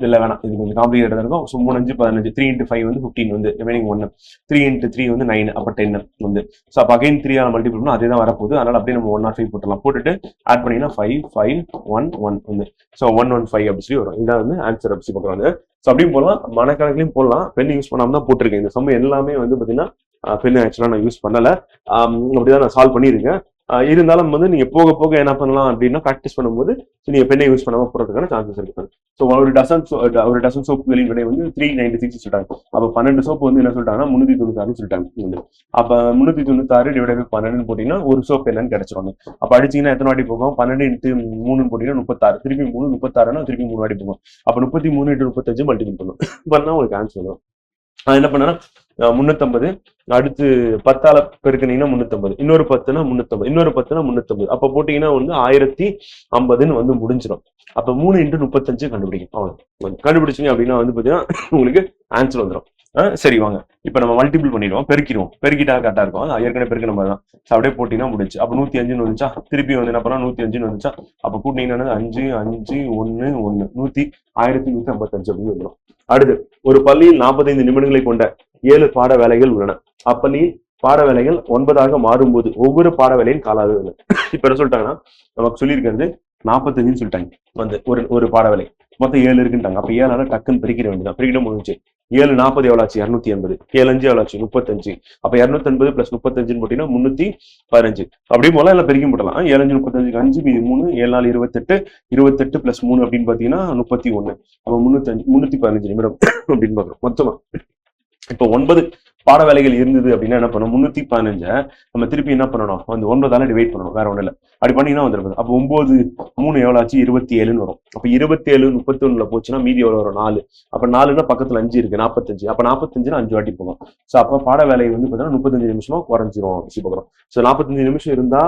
இல்ல வேணாம், இது கொஞ்சம் காம்ப்ளிகேட்டடா இருக்கும். ஸோ 3 5 15, 3 into 5 வந்து 15 வந்து ரிமைனிங் 1, 3 into 3 வந்து 9, அப்ப 10 வந்து. ஸோ அப்ப அகைன் 3 மல்டிபிள் பண்ணா அதே தான் வரப்போகுது. அதனால அப்படியே நம்ம 105 போட்டுலாம். போட்டுட்டு ஆட் பண்ணீங்கன்னா 5 5 1 1 வந்து. ஸோ 115 அப்படி சொல்லி வரும். இதான் வந்து ஆன்சர் அப்படி பார்க்குறாங்க. ஸோ அப்படியும் போடலாம், மனக்கணக்கிலையும் போடலாம். பென் யூஸ் பண்ணாம தான் போட்டிருக்கேன். இந்த சம்ம எல்லாமே வந்து பாத்தீங்கன்னா பென் ஆக்சுவலா நான் யூஸ் பண்ணல, அப்படிதான் நான் சால்வ் பண்ணியிருக்கேன். இருந்தாலும் வந்து நீங்க போக போக என்ன பண்ணலாம் அப்படின்னா ப்ராக்டிஸ் பண்ணும்போது நீங்க பெண்ணை யூஸ் பண்ணாம போறதுக்கான சான்சஸ் இருக்கு. ஸோ ஒரு டசன் சோப்புகளின் விலை வந்து 396 சொல்லிட்டாங்க. அப்ப 12 சோப்பு வந்து என்ன சொல்லிட்டாங்கன்னா 396 சொல்லிட்டாங்க. அப்ப 396 டிவைட் பை 12 போட்டீங்கன்னா ஒரு சோப் என்னன்னு கிடைச்சிரும். அப்ப அடிச்சீங்கன்னா எத்தனை வாட்டி போகும், 12 into 3 போட்டீங்கன்னா 36, திருப்பி 3 36 திருப்பி 3 வாட்டி போகும். அப்ப 33 into 35 மல்டிபிள் பண்ணும் பண்ணா உங்களுக்கு ஆன்சர் வரும். நான் என்ன பண்ணேன்னா 350, அடுத்து 10ஆல பெருக்கினீங்கன்னா 350, இன்னொரு 10னா 350, இன்னொரு 10னா 350. அப்ப போட்டீங்கன்னா வந்து 1050 வந்து முடிஞ்சிடும். அப்ப 3 into 35 கண்டுபிடிக்கும். அவ்வளவு கண்டுபிடிச்சிங்க அப்படின்னா வந்து பாத்தீங்கன்னா உங்களுக்கு ஆன்சர் வந்துடும். சரி வாங்க, இப்ப நம்ம மல்டிபிள் பண்ணிடுவோம், பெருக்கிடுவோம். பெருக்கிட்டா கரெக்டா இருக்கும். ஏற்கனவே பெருக்க நம்ம தான். அப்படியே போட்டீங்கன்னா முடிச்சு. அப்ப 105 வந்துச்சா, திருப்பி வந்து என்ன பண்ணா 105 வந்துச்சா, அப்ப கூட்டிங்கன்னா 5 5 1 1 1155 அப்படின்னு வந்துடும். அடுத்து, ஒரு பள்ளியில் 45 நிமிடங்களை கொண்ட 7 பாட வேலைகள் உள்ளன. அப்பள்ளியில் பாட வேலைகள் 9ஆக மாறும்போது ஒவ்வொரு பாட வேலையும் கால அளவு. இப்ப என்ன சொல்லிட்டாங்கன்னா நமக்கு சொல்லியிருக்கிறது 45 சொல்லிட்டாங்க வந்து ஒரு பாட வேலை மொத்தம் 7 இருக்குன்ட்டாங்க. அப்ப 7ஆல டக்குன்னு பிரிக்கிற வேண்டியதான். பிரிக்கிட முடிஞ்சு 7 40 எவ்வளவு ஆச்சு, 280. 7 5 எவ்வளவு ஆச்சு, 35. அப்ப 280 பிளஸ் 35 போட்டீங்கன்னா 315. அப்படியே போல எல்லாம் பெருக்கி போட்டலாம். 7 5 35 5 மீதி 3, 7 4 28, 28 பிளஸ் 3 அப்படின்னு பாத்தீங்கன்னா 31. அப்ப 315 நிமிடம் அப்படின்னு பாக்குறோம் மொத்தமா. இப்போ 9 பாட வேலைகள் இருந்தது அப்படின்னா என்ன பண்ணணும், 315 நம்ம திருப்பி என்ன பண்ணணும், அந்த 9ஆல டிவைட் பண்ணணும், வேற ஒண்ணு இல்லை. அப்படி பண்ணீங்கன்னா வந்துருக்குது. அப்போ 9 3 எவ்வளோ ஆச்சு, 27ன்னு வரும். அப்போ 27 31 போச்சுன்னா மீதி எவ்வளோ வரும், 4. அப்போ 4ன்னா பக்கத்துல 5 இருக்கு, 45. அப்போ 45னா 5 வாட்டி போகும். ஸோ அப்போ பாட வேலை வந்து பார்த்தீங்கன்னா 35 நிமிஷமா குறைஞ்சிரும் பார்க்குறோம். ஸோ 45 நிமிஷம் இருந்தா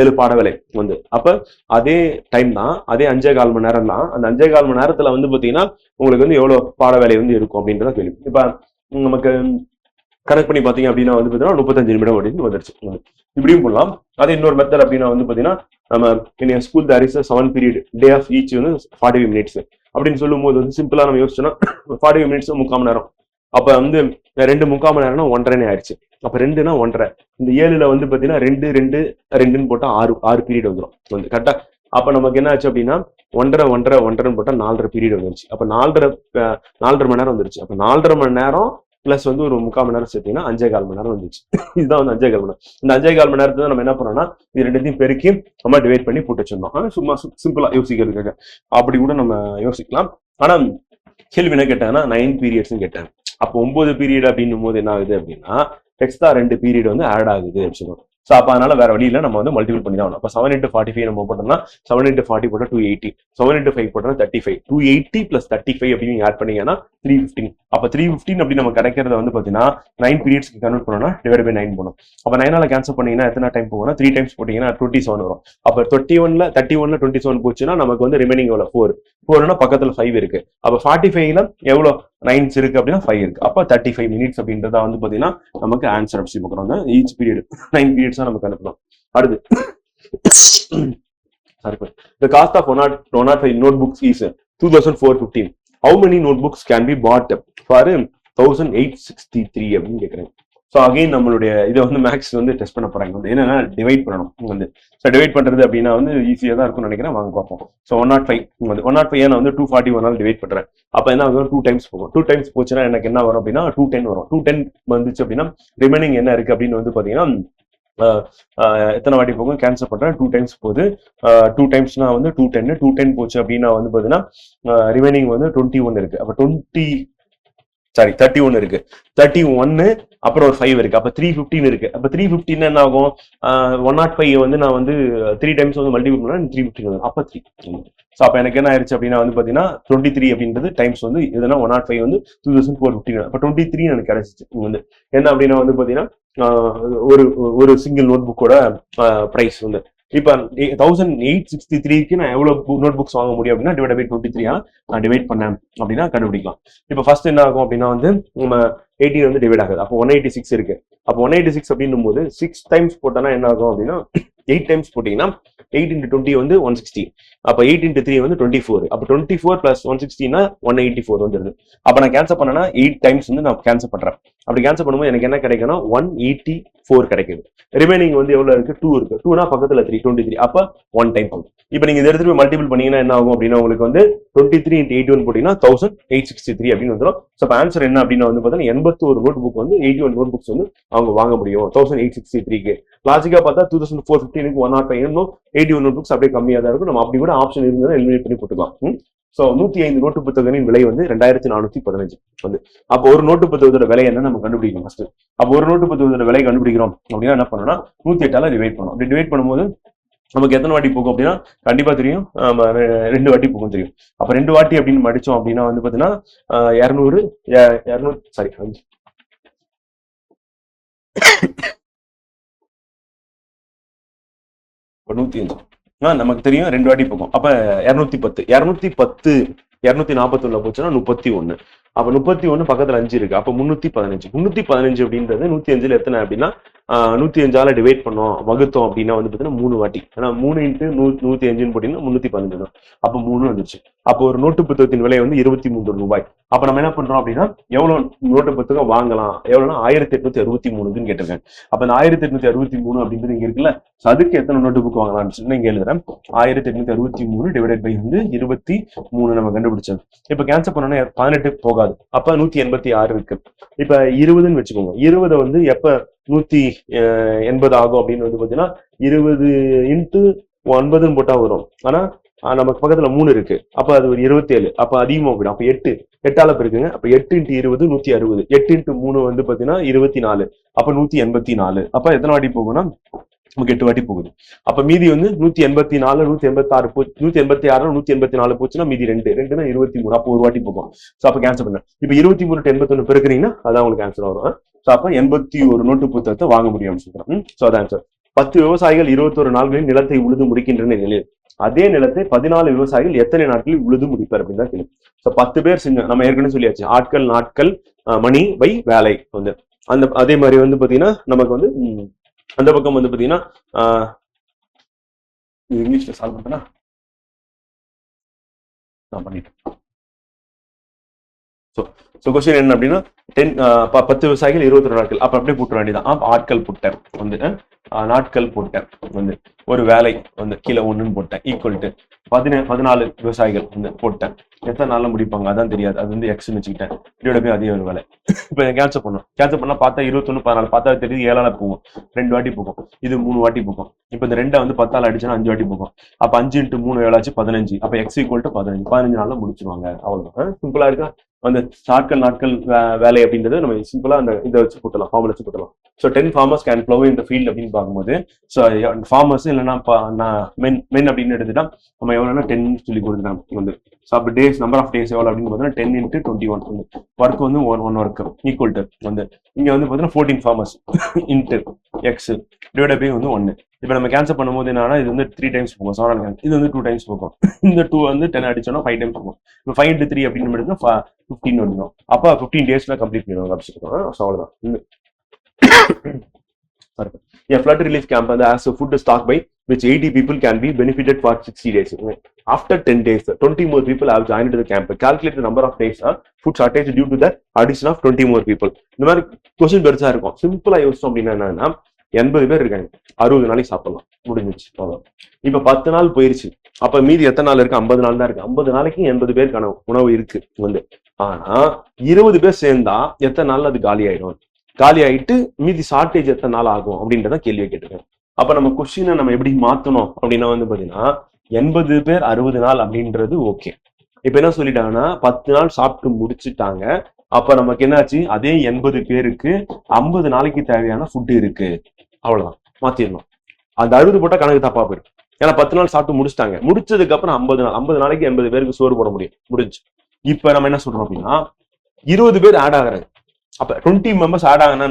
7 பாட வேலை வந்து, அப்ப அதே டைம் தான், அதே 5.25 மணி நேரம் தான். அந்த 5.25 மணி நேரத்துல வந்து பாத்தீங்கன்னா உங்களுக்கு வந்து எவ்வளவு பாட வேலை வந்து இருக்கும் அப்படின்றத கேள்வி. இப்ப நமக்கு கனெக்ட் பண்ணி பாத்தீங்க அப்படின்னா வந்து பாத்தீங்கன்னா 35 நிமிடம் அப்படின்னு வந்துருச்சு. இப்படியும் பண்ணலாம். அதே இன்னொரு மெத்தட் அப்படின்னா வந்து பாத்தீங்கன்னா நம்ம school there is 7 period, day of each வந்து 45 மினிட்ஸ் அப்படின்னு சொல்லும் போது வந்து சிம்பிளா நம்ம யோசிச்சோம்னா 45 மினிட்ஸ் 3/4 மணி நேரம். அப்ப வந்து 2 3/4 மணி நேரம்னா 1.5 ஆயிடுச்சு. அப்ப 2னா 1.5. இந்த 7ல வந்து பாத்தீங்கன்னா 2 போட்டா 6 பீரியட் வந்துடும் வந்து கரெக்டா. அப்ப நமக்கு என்ன ஆச்சு அப்படின்னா 1.5 போட்டா 4.5 பீரியட் வந்துருச்சு. அப்ப 4.5 மணி நேரம் வந்துருச்சு. அப்ப 4.5 மணி நேரம் பிளஸ் வந்து ஒரு 3/4 மணி நேரம் சேர்த்தீங்கன்னா 5.25 மணி நேரம் வந்துச்சு. இதுதான் வந்து 5.25 மணி நேரம். இந்த 5.25 மணி நேரத்துல நம்ம என்ன பண்ணோம்னா இது ரெண்டுத்தையும் பெருக்கி நம்ம டிவைட் பண்ணி போட்டு வச்சிருந்தோம். சும்மா சிம்பிளா யோசிக்கிறதுக்காக அப்படி கூட நம்ம யோசிக்கலாம். ஆனா கேள்வி என்ன கேட்டாங்கன்னா 9 பீரியட்ஸ் கேட்டாங்க. அப்போ 9 பீரியட் அப்படின்னும் போது என்ன ஆகுது அப்படின்னா எக்ஸ்ட்ரா 2 பீரியட் வந்து ஆட் ஆகுது அப்படின்னு சொல்லுவோம். ஸோ அப்போ அதனால வேற வழியில நம்ம வந்து மல்டிபிள் பண்ணி தான். அப்போ 7 × 45 நம்ம போட்டோம்னா 7 × 40 போட்டா 280, 7 × 5 போட்டோம்னா 35, 280 + 35 அப்படின்னு ஆட் பண்ணீங்கன்னா 315. அப்போ 315 அப்படி நம்ம கிடைக்கிறத வந்து பார்த்தீங்கன்னா 9 பீரியட்ஸ்க்கு கன்வெர்ட் பண்ணோம்னா டிவைட் பை 9 போகணும். அப்போ 9ஆல கேன்சல் பண்ணீங்கன்னா எத்தனை டைம் போகும்னா 3 டைம்ஸ் போட்டீங்கன்னா 27 வரும். அப்போ 31ல 27 போச்சுன்னா நமக்கு வந்து ரிமைனிங் எவ்வளோ 4னா பக்கத்துல 5 இருக்கு. அப்போ 45ல எவ்வளோ 9s இருக்கு அப்படின்னா 5 இருக்கு. அப்போ 35 மினிட்ஸ் அப்படின்றத வந்து பாத்தீங்கன்னா நமக்கு ஆன்சர் அப்படி பார்க்குறோம். ஈச் பீரியட் 9 பீரியட்ஸ் நமக்கு அனுப்பணும். அடுத்து the cost of 105 notebooks is 2415. How many notebooks can be bought for 1863 அப்படின்னு கேட்குறேன். ஸோ அகைன் நம்மளுடைய இதை வந்து மேக்ஸ் வந்து டெஸ்ட் பண்ண போறாங்க. வந்து என்னன்னா டிவைட் பண்ணணும் வந்து. ஸோ டிவைட் பண்றது அப்படின்னா வந்து ஈஸியாக தான் இருக்கும்னு நினைக்கிறேன். வாங்க பார்ப்போம். ஸோ 105 வந்து 105 நான் வந்து 241 டிவைட் பண்றேன். அப்போ என்ன ஆகும், 2 டைம்ஸ் போகும். 2 டைம்ஸ் போச்சுன்னா எனக்கு என்ன வரும் அப்படின்னா 210 வரும். 210 வந்துச்சு அப்படின்னா ரிமைனிங் என்ன இருக்கு அப்படின்னு வந்து பாத்தீங்கன்னா எத்தனை வாட்டி போகும் கேன்சல் பண்றேன். 2 டைம்ஸ் போகுது. 2 டைம்ஸ்னா வந்து 210 போச்சு அப்படின்னா வந்து பாத்தீங்கன்னா ரிமைனிங் வந்து 21 இருக்கு. அப்ப 31 இருக்கு. 31 அப்புறம் ஒரு 5 இருக்கு. அப்ப 315 இருக்கு. அப்ப 315 என்ன ஆகும், 105 வந்து நான் வந்து 3 டைம்ஸ் வந்து மல்டிபிள் பண்ணா 315 வரும். அப்ப 3. ஸோ அப்ப எனக்கு என்ன ஆயிடுச்சு அப்படின்னா வந்து பாத்தீங்கன்னா 23 அப்படின்றது டைம்ஸ் வந்து இதுனா 105 வந்து 2415. அப்ப 23 எனக்கு கிடைச்சிச்சு. வந்து என்ன அப்படின்னா வந்து பாத்தீங்கன்னா ஒரு சிங்கிள் நோட் புக்கோட பிரைஸ் வந்து இப்ப 1863க்கு நான் எவ்வளவு நோட் புக்ஸ் வாங்க முடியும் அப்படின்னா டிவைட் பை 23 நான் டிவைட் பண்ணேன் அப்படின்னா கண்டுபிடிக்கலாம். இப்ப ஃபர்ஸ்ட் என்ன ஆகும் அப்படின்னா வந்து நம்ம 18 வந்து டிவைட் ஆகுது. அப்போ 186 இருக்கு. அப்போ 186 அப்படின்னும் போது 6 டைம்ஸ் போட்டோம்னா என்ன ஆகும் அப்படின்னா 8 டைம்ஸ் போட்டீங்கன்னா 8 × 20 வந்து 160. அப்ப 8 × 3 வந்து 24. அப்ப 24 + 160னா 184 வந்துருது. அப்ப நான் கேன்சல் பண்ணனா 8 டைம்ஸ் வந்து நான் கேன்சல் பண்றேன். அப்படி கேன்சல் பண்ணும்போது எனக்கு என்ன கிடைக்கும்னா 184 கிடைக்குது. ரிமைனிங் வந்து எவ்வளவு இருக்கு, 2 இருக்கு. 2னா பக்கத்துல 3 23. அப்ப 1 டைம் போகும். இப்ப நீங்க இதை எடுத்துட்டு மல்டிபிள் பண்ணீங்கன்னா என்ன ஆகும் அப்படின்னா உங்களுக்கு வந்து 23 × 81 போட்டீங்கன்னா 1863 அப்படின்னு வந்துடும். ஸோ அப்ப ஆன்சர் என்ன அப்படின்னா வந்து பாத்தீங்கன்னா 81 நோட் புக் வந்து 81 நோட் புக்ஸ் வந்து அவங்க வாங்க முடியும் 1863க்கு. லாஜிக்கா பார்த்தா 2415க்கு 105 81 நோட் புக்ஸ் அப்படியே கம்மியா தான் இருக்கும். நம்ம அப்படி கூட ஆப்ஷன் இருந்தாலும் எலிமினேட் பண்ணி போட்டுக்கலாம். ஸோ 105 நோட்டு புத்தகங்களின் விலை வந்து 2415 வந்து. அப்போ ஒரு நோட்டு புத்தகத்தோட விலை என்ன நம்ம கண்டுபிடிக்கணும் ஃபர்ஸ்ட். அப்போ ஒரு நோட்டு புத்தகத்தோட விலை கண்டுபிடிக்கிறோம் அப்படின்னா என்ன பண்ணணும்னா 108ஆல டிவைட் பண்ணணும். அப்படி டிவைட் பண்ணும்போது நமக்கு எத்தனை வாட்டி போகும் அப்படின்னா கண்டிப்பா தெரியும், 2 வாட்டி போகும் தெரியும். அப்ப 2 வாட்டி அப்படின்னு மடிச்சோம் அப்படின்னா வந்து பாத்தீங்கன்னா 200 சாரி 105 நமக்கு தெரியும் 2 வாட்டி போகும். அப்ப 210 241 போச்சுன்னா 31. அப்ப 31 பக்கத்துல 5 இருக்கு. அப்ப 315 அப்படின்றது 105ல எத்தனை அப்படின்னா 105ஆல டிவைட் பண்ணோம் வகுத்தோம் அப்படின்னா வந்து பாத்தீங்கன்னா 3 வாட்டி. ஏன்னா 3 × 105 போட்டீங்கன்னா 315 தான். அப்ப 3 வந்துருச்சு. அப்போ ஒரு நோட்டு புத்தகத்தின் விலை வந்து 23 ரூபாய். அப்ப நம்ம என்ன பண்றோம் அப்படின்னா எவ்வளவு நோட்டு புத்தகம் வாங்கலாம், எவ்வளவுனா 1863ன்னு கேட்டிருக்காங்க. அப்ப இந்த 1863 அப்படின்றது இங்க இருக்குல்ல, அதுக்கு எத்தனை நோட்டு புக் வாங்கலாம்னு சொல்லி இங்க எழுதுறேன். 1863 டிவைடட் பை வந்து 23 நம்ம கண்டுபிடிச்சது. இப்ப கேன்சல் பண்ணோம்னா 18 போகாது. அப்ப 186 இருக்கு. இப்ப 20ன்னு வச்சுக்கோங்க. 20 வந்து எப்ப 180 ஆகும் அப்படின்னு வந்து பாத்தீங்கன்னா 20 × 9ன்னு போட்டா வரும். ஆனா நமக்கு பக்கத்துல 3 இருக்கு, அப்ப அது ஒரு 27, அப்ப அதிகமா போயிடும். அப்ப 8 பெருக்குங்க, அப்ப 8 × 20 160, 8 × 3 வந்து பாத்தீங்கன்னா 24, அப்ப 184. அப்ப எத்தனை வாட்டி போகும்னா நமக்கு 8 வாட்டி போகுது. அப்ப மீதி வந்து 184, 186 போச்சு, 186 184 போச்சுன்னா மீதி 2 2னா 23, அப்போ ஒரு வாட்டி போகும். சோ அப்ப கேன்சல் பண்ண இப்ப 23 81 பெருக்குறீங்கன்னா அதான் உங்களுக்கு ஆன்சர் வரும். சோ அப்ப 81 நோட்டு புத்தகத்தை வாங்க முடியும்னு சொல்றேன். சோ அதான் ஆன்சர். 10 விவசாயிகள் 21 நாட்களில் நிலத்தை உழுது முடிக்கின்றன நிலையில் அதே நிலத்தை 14 விவசாயிகள் எத்தனை நாட்களில் உழுது முடிப்பார் அப்படின்னு தான் கேள்வி. சோ 10 பேர் செஞ்ச நம்ம ஏற்கனவே சொல்லியாச்சு, ஆட்கள் நாட்கள் மணி பை வேலை வந்து அந்த அதே மாதிரி வந்து பாத்தீங்கன்னா நமக்கு வந்து அந்த பக்கம் வந்து பாத்தீங்கன்னா இங்கிலீஷ்ல சால்வ் பண்ணா நான் பண்ணிட்டேன். சோ கொஸ்டின் என்ன அப்படின்னா 10 விவசாயிகள் 21 நாட்கள், அப்ப அப்படியே போட்டுற வேண்டியதான். ஆட்கள் புட்டர் வந்து நாட்கள் புட்டர் வந்து ஒரு வேலை வந்து கீழே 1ன்னு போட்டேன் ஈக்குவல் டு 14 விவசாயிகள் வந்து போட்டேன். எத்தனை நாள்ல முடிப்பாங்க அதான் தெரியாது, அது வந்து எக்ஸ்ன்னு வச்சுக்கிட்டேன். இதோட போய் அதே ஒரு வேலை. இப்ப கேன்சல் பண்ணா பார்த்தா 21 14 பார்த்தா தெரியுது 7ஆல போகும், 2 வாட்டி போகும், இது 3 வாட்டி போகும். இப்ப இந்த 2 வந்து 10ஆல அடிச்சுன்னா 5 வாட்டி போகும். அப்ப 5 × 3 7 15, அப்ப எக்ஸ் ஈக்குவல் டு 15 நாள்ல முடிச்சிருவாங்க. அவ்வளவுதான், சிம்பிளா இருக்கா வந்து நாட்கள் வேலை அப்படின்றது நம்ம சிம்பிளா அந்த இதை வச்சு போட்டலாம், ஃபார்முலா வச்சு போட்டலாம். So 10 farmers can plow in the field அப்படின்னு பார்க்கும்போது ஸோ ஃபார்மர்ஸ் இல்லைன்னா மென் அப்படின்னு எடுத்துட்டா நம்ம எவ்வளோனா 10 சொல்லி கொடுத்துட்டாங்க வந்து. ஸோ அப்போ டேஸ் நம்பர் ஆஃப் டேஸ் எவ்வளோ அப்படின்னு பார்த்தீங்கன்னா 10 × 21 வந்து ஒர்க் வந்து ஒன் ஒர்க் ஈக்குவல் டு வந்து இங்கே வந்து பார்த்தீங்கன்னா 14 farmers into x divide by வந்து 1. இப்போ நம்ம கேன்சல் பண்ணும்போது என்னன்னா இது வந்து 3 டைம்ஸ் போகும், சோனால் கேன்சல் இது வந்து 2 டைம்ஸ் போகும். இந்த 2 வந்து 10 அடிச்சோன்னா 5 டைம்ஸ் போகும். இப்போ 5 × 3 அப்படின்னு எடுத்தா 15 வந்துடும். அப்போ 15 daysல கம்ப்ளீட் பண்ணிடுவாங்க அப்படின்னு. ஸோ அவ்வளோதான். A flood relief camp has a food stock by which 80 people can be benefited for 60 days. After 10 days, 20 more people have joined the camp. Calculate the number of days food shortage due to the addition of 20 more people. இந்த மாதிரி question பெருசா இருக்கும். சிம்பிளா யோசிச்சோம் அப்படின்னா என்னன்னா 80 பேர் இருக்காங்க, 60 நாளைக்கு சாப்பிடலாம், முடிஞ்சிச்சு. இப்ப 10 நாள் போயிருச்சு, அப்ப மீதி எத்தனை நாள் இருக்கு? 50 நாள் தான் இருக்கு. 50 நாளைக்கு 80 பேருக்கான உணவு இருக்கு வந்து. ஆனா 20 பேர் சேர்ந்தா எத்தனை நாள் அது காலி ஆயிடும்? காலி ஆயிட்டு மீதி ஷார்டேஜ் எத்தனை நாள் ஆகும் அப்படின்றத கேள்வியை கேட்டுருக்கேன். அப்ப நம்ம கொஸ்டினை நம்ம எப்படி மாத்தணும் அப்படின்னா வந்து பாத்தீங்கன்னா 80 பேர் 60 நாள் அப்படின்றது ஓகே. இப்ப என்ன சொல்லிட்டாங்கன்னா 10 நாள் சாப்பிட்டு முடிச்சுட்டாங்க. அப்ப நமக்கு என்னாச்சு, அதே 80 பேருக்கு 50 நாளைக்கு தேவையான ஃபுட் இருக்கு, அவ்வளவுதான் மாத்திடணும். அந்த 60 போட்டா கணக்கு தப்பா போயிடும். ஏன்னா 10 நாள் சாப்பிட்டு முடிச்சிட்டாங்க, முடிச்சதுக்கு அப்புறம் 50 நாளைக்கு 80 பேருக்கு சோறு போட முடிஞ்சு. இப்ப நம்ம என்ன சொல்றோம் அப்படின்னா 20 பேர் ஆட் ஆகுறாங்க, அப்ப 20 மெம்பர்ஸ் ஆட் ஆகுனா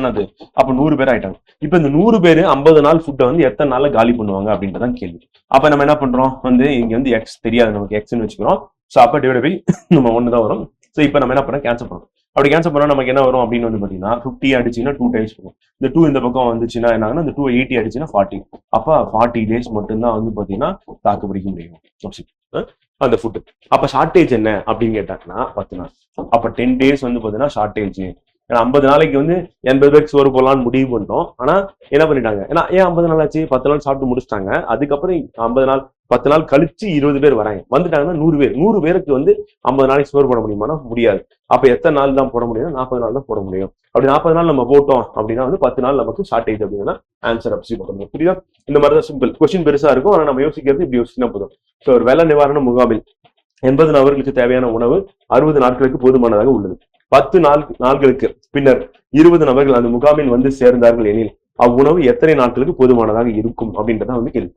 அப்ப 100 பேர் ஆயிட்டாங்க. இப்ப இந்த 100 பேரு 50 நாள் ஃபுட்டை வந்து எத்தனை நாள்ல காலி பண்ணுவாங்க அப்படின்றதான் கேள்வி. அப்ப நம்ம என்ன பண்றோம் வந்து இங்க வந்து எக்ஸ் தெரியாது நமக்கு, எக்ஸ்ன்னு வச்சுக்கிறோம். ஸோ அப்ப டிவைட் பை நம்ம 1 தான் வரும். ஸோ இப்ப நம்ம என்ன பண்ண கேன்சல் பண்ணோம். அப்படி கேன்சல் பண்ணா நமக்கு என்ன வரும் அப்படின்னு வந்து பாத்தீங்கன்னா 50 அடிச்சுன்னா 2 டைம்ஸ் போகும். இந்த 2 இந்த பக்கம் வந்துச்சுன்னா என்ன, இந்த 2 80 அடிச்சுன்னா 40. அப்ப 40 days மட்டும்தான் வந்து பாத்தீங்கன்னா தாக்கு பிடிக்க முடியும் அந்த ஃபுட்டு. அப்ப ஷார்டேஜ் என்ன அப்படின்னு கேட்டாங்கன்னா 10 நாள். அப்ப 10 days வந்து பாத்தீங்கன்னா ஷார்டேஜ். ஏன்னா 50 நாளைக்கு வந்து 80 பேருக்கு சோறு போடலான்னு முடிவு பண்ணிட்டோம். ஆனா என்ன பண்ணிட்டாங்க, ஏன்னா ஏன் 50 நாள் ஆச்சு, 10 நாள் சாப்பிட்டு முடிச்சிட்டாங்க. அதுக்கப்புறம் 10 நாள் கழிச்சு 20 பேர் வராங்க, வந்துட்டாங்கன்னா 100 பேருக்கு வந்து 50 நாளைக்கு சோறு போட முடியுமானா முடியாது. அப்ப எத்தனை நாள் தான் போட முடியும்? 40 நாள் தான் போட முடியும். அப்படி 40 நாள் நம்ம போட்டோம் அப்படின்னா வந்து 10 நாள் நமக்கு ஷார்டேஜ் அப்படின்னா ஆன்சர் அப்படி போட முடியும். புரியுதா? இந்த மாதிரி தான் சிம்பிள். கொஸ்டின் பெருசா இருக்கும், ஆனா நம்ம யோசிக்கிறது இப்படி யோசிச்சுனா போதும். ஸோ ஒரு வெள்ள நிவாரண முகாமில் 80 நபர்களுக்கு தேவையான உணவு 60 நாட்களுக்கு போதுமானதாக உள்ளது. 10 நாட்களுக்கு பின்னர் 20 நபர்கள் அந்த முகாமில் வந்து சேர்ந்தார்கள் எனில் அவ்வுணவு எத்தனை நாட்களுக்கு போதுமானதாக இருக்கும் அப்படின்றத வந்து கேள்வி.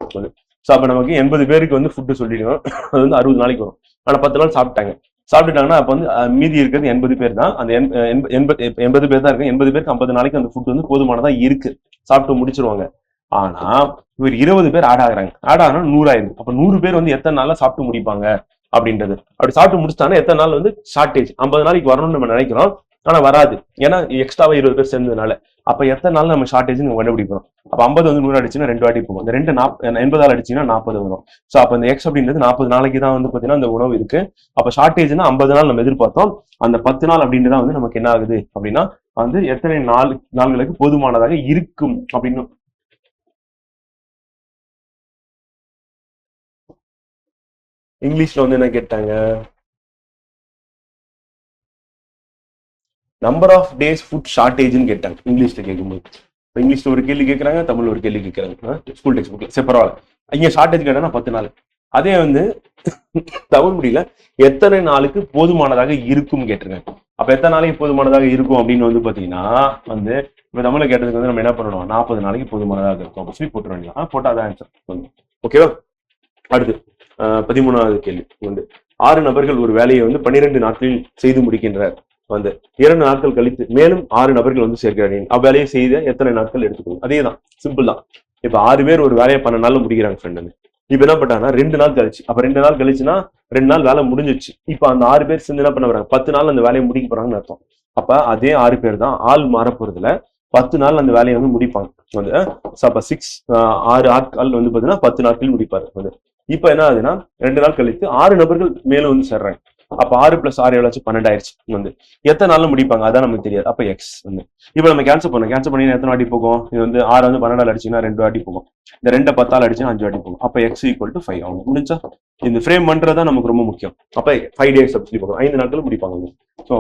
ஸோ அப்ப நமக்கு 80 பேருக்கு வந்து ஃபுட்டு சொல்லிடுவோம், அது வந்து 60 நாளைக்கு வரும். ஆனா 10 நாள் சாப்பிட்டுட்டாங்கன்னா அப்ப வந்து மீதி இருக்கிறது 80 பேர் தான். அந்த 80 பேர் தான் இருக்கு. 80 பேருக்கு 50 நாளைக்கு அந்த ஃபுட் வந்து போதுமானதா இருக்கு, சாப்பிட்டு முடிச்சிருவாங்க. ஆனா இவர் 20 பேர் ஆட் ஆகுறாங்க, ஆட் ஆனா 100 ஆயிருக்கு. அப்ப 100 பேர் வந்து எத்தனை நாள்ல சாப்பிட்டு முடிப்பாங்க அப்படின்றது. அப்படி சாப்பிட்டு முடிச்சிட்டாங்கன்னா எத்தனை நாள் வந்து ஷார்டேஜ் 50 நாளைக்கு வரணும்னு நம்ம நினைக்கிறோம், ஆனா வராது. ஏன்னா எக்ஸ்ட்ராவா 20 பேர் சேர்ந்ததுனால. அப்ப எத்தனை நாள் நம்ம ஷார்டேஜ் கண்டுபிடிக்கிறோம். அப்ப 50 வந்து 100 அடிச்சுன்னா 2 வாட்டி போகும். இந்த 2 80 அடிச்சுன்னா 40 வரும். சோ அப்ப இந்த எக்ஸ் அப்படின்றது 40 நாளைக்கு தான் வந்து பாத்தீங்கன்னா அந்த உணவு இருக்கு. அப்ப ஷார்டேஜ்னா 50 நாள் நம்ம எதிர்பார்த்தோம். அந்த 10 நாள் அப்படின்றதான் வந்து நமக்கு என்ன ஆகுது அப்படின்னா வந்து எத்தனை நாள்களுக்கு போதுமானதாக இருக்கும் அப்படின்னு. இங்கிலீஷ்ல வந்து என்ன கேட்டாங்க, நம்பர் ஆஃப் டேஸ் ஃபுட் ஷார்டேஜ்னு கேட்டாங்க இங்கிலீஷ்ல கேட்கும்போது. இங்கிலீஷ்ல ஒரு கேள்வி கேட்கறாங்க, தமிழ்ல ஒரு கேள்வி கேட்கறாங்க. ஸ்கூல் டெக்ஸ்ட் புக்ல சரி பரவாயில்ல. இங்க ஷார்டேஜ் கேட்டா 10 நாள். அதே வந்து தமிழ் மொழியில எத்தனை நாளுக்கு போதுமானதாக இருக்கும் கேட்டிருக்காங்க. அப்ப எத்தனை நாளைக்கு போதுமானதாக இருக்கும் அப்படின்னு வந்து பாத்தீங்கன்னா வந்து இப்ப தமிழ்ல கேட்டதுக்கு வந்து நம்ம என்ன பண்ணணும், 40 நாளைக்கு போதுமானதாக இருக்கும் அப்படின்னு சொல்லி போட்டுற வேண்டியதான். போட்டாதான் ஆன்சர். ஓகேவா? அடுத்து 13வது கேள்வி வந்து 6 நபர்கள் ஒரு வேலையை வந்து 12 நாட்களில் செய்து முடிக்கின்றனர். வந்து 2 நாட்கள் கழித்து மேலும் 6 நபர்கள் வந்து சேர்க்கிறார்கள். அவ்வேலையை செய்த எத்தனை நாட்கள் எடுத்துக்கணும்? அதேதான், சிம்பிள் தான். இப்ப 6 பேர் ஒரு வேலையை 12 நாள்ல முடிக்கிறாங்க ஃப்ரெண்ட். இப்ப என்ன பண்ணாங்கன்னா 2 நாள் கழிச்சு, அப்ப 2 நாள் கழிச்சுன்னா 2 நாள் வேலை முடிஞ்சிச்சு. இப்ப அந்த 6 பேர் சேர்ந்து என்ன பண்ண போறாங்க, 10 நாள் அந்த வேலையை முடிக்க போறாங்கன்னு அர்த்தம். அப்ப அதே 6 பேர் தான் ஆள் மாற போறதுல 10 நாள் அந்த வேலையை வந்து முடிப்பாங்க. வந்து அப்ப 6 ஆட்கள் வந்து பாத்தீங்கன்னா 10 நாட்கள் முடிப்பாரு வந்து. இப்ப என்ன ஆகுதுன்னா 2 நாள் கழித்து 6 நபர்கள் மேலும் வந்து சேர்றாங்க. அப்ப 6 + 6 எவ்வளவு? 12 ஆயிடுச்சு. வந்து எத்தனை நாள்ல முடிப்பாங்க அதான் நமக்கு தெரியாது. அப்ப எக்ஸ் வந்து இப்ப நம்ம கேன்சல் பண்ணி எத்தனை வாட்டி போகும்? இது வந்து 6 வந்து 12 அடிச்சுன்னா 2 வாட்டி போகும். இந்த 2 10 அடிச்சுன்னா 5 வாட்டி போகும். அப்ப எக்ஸ் = 5 ஆகும். முடிஞ்சா இந்த ஃப்ரேம் பண்றதா நமக்கு ரொம்ப முக்கியம். அப்ப 5 days சொல்லி போகும். 5 நாட்கள் முடிப்பாங்க. So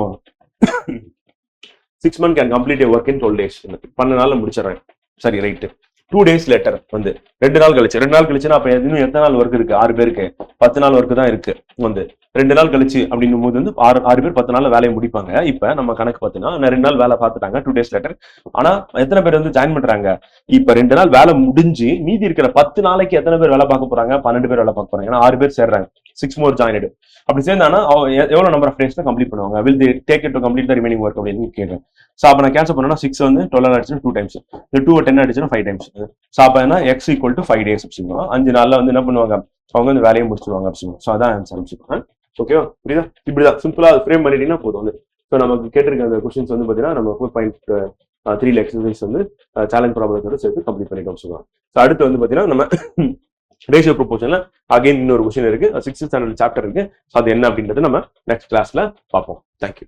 6 months can complete a work in 12 days. 12 நாள்ல முடிச்சிடறேன். சரி, ரைட்டு. 2 days later வந்து 2 நாள் கழிச்சுன்னா அப்ப இன்னும் எத்தனை நாள் ஒர்க் இருக்கு? 6 பேருக்கு 10 நாள் ஒர்க் தான் இருக்கு. வந்து 2 நாள் கழிச்சு அப்படின்னும் போது வந்து 6 பேர் 10 நாள்ல வேலையை முடிப்பாங்க. இப்ப நம்ம கணக்கு பார்த்தீங்கன்னா 2 நாள் வேலை பார்த்துட்டாங்க 2 days later. ஆனா எத்தனை பேர் வந்து ஜாயின் பண்றாங்க? இப்ப 2 நாள் வேலை முடிஞ்சு மீதி இருக்கிற 10 நாளைக்கு எத்தனை பேர் வேலை பார்க்க போறாங்க? 12 பேர் வேலை பார்க்க போறாங்க. ஏன்னா 6 பேர் சேர்றாங்க. 6 more joined. அப்படி சேர்ந்தானா எவ்வளவு நம்பர் ஆஃப் டேஸ் தான் கம்ப்ளீட் பண்ணுவாங்க? will they take it to complete the remaining work அப்படின்னு கேட்குறேன். சோ அப்ப நான் கேன்சல் பண்ணா 6 வந்து 12 அடிச்சுன்னா 2 times, இந்த 2 10 அடிச்சுன்னா 5 times. சோ அப்ப என்ன x = 5 days அப்படின்னா 5 நாள்ல வந்து என்ன பண்ணுவாங்க, அவங்க வந்து வேலையை முடிச்சிருவாங்க அப்படின்னு. சோ அதான் ஆன்சர் அப்படின்னா. ஓகேவா? புரியுதா? இப்படிதான் சிம்பிளா ஃப்ரேம் பண்ணிட்டீங்கன்னா போதும் வந்து. ஸோ நமக்கு கேட்டிருக்க அந்த கொஸ்டின்ஸ் வந்து பாத்தீங்கன்னா நம்ம 4.3 எக்ஸசைஸ் வந்து சேலஞ்ச் ப்ராப்ளத்தோட சேர்த்து கம்ப்ளீட் பண்ணிட்டோம் சொல்லுவாங்க. ஸோ அடுத்து வந்து பாத்தீங்கன்னா நம்ம ரேஷியோ ப்ரொபோர்ஷன்ல அகைன் இன்னொரு கொஸ்டின் இருக்கு, 6th standard சாப்டர் இருக்கு. அது என்ன அப்படின்றது நம்ம நெக்ஸ்ட் கிளாஸ்ல பார்ப்போம். தேங்க்யூ.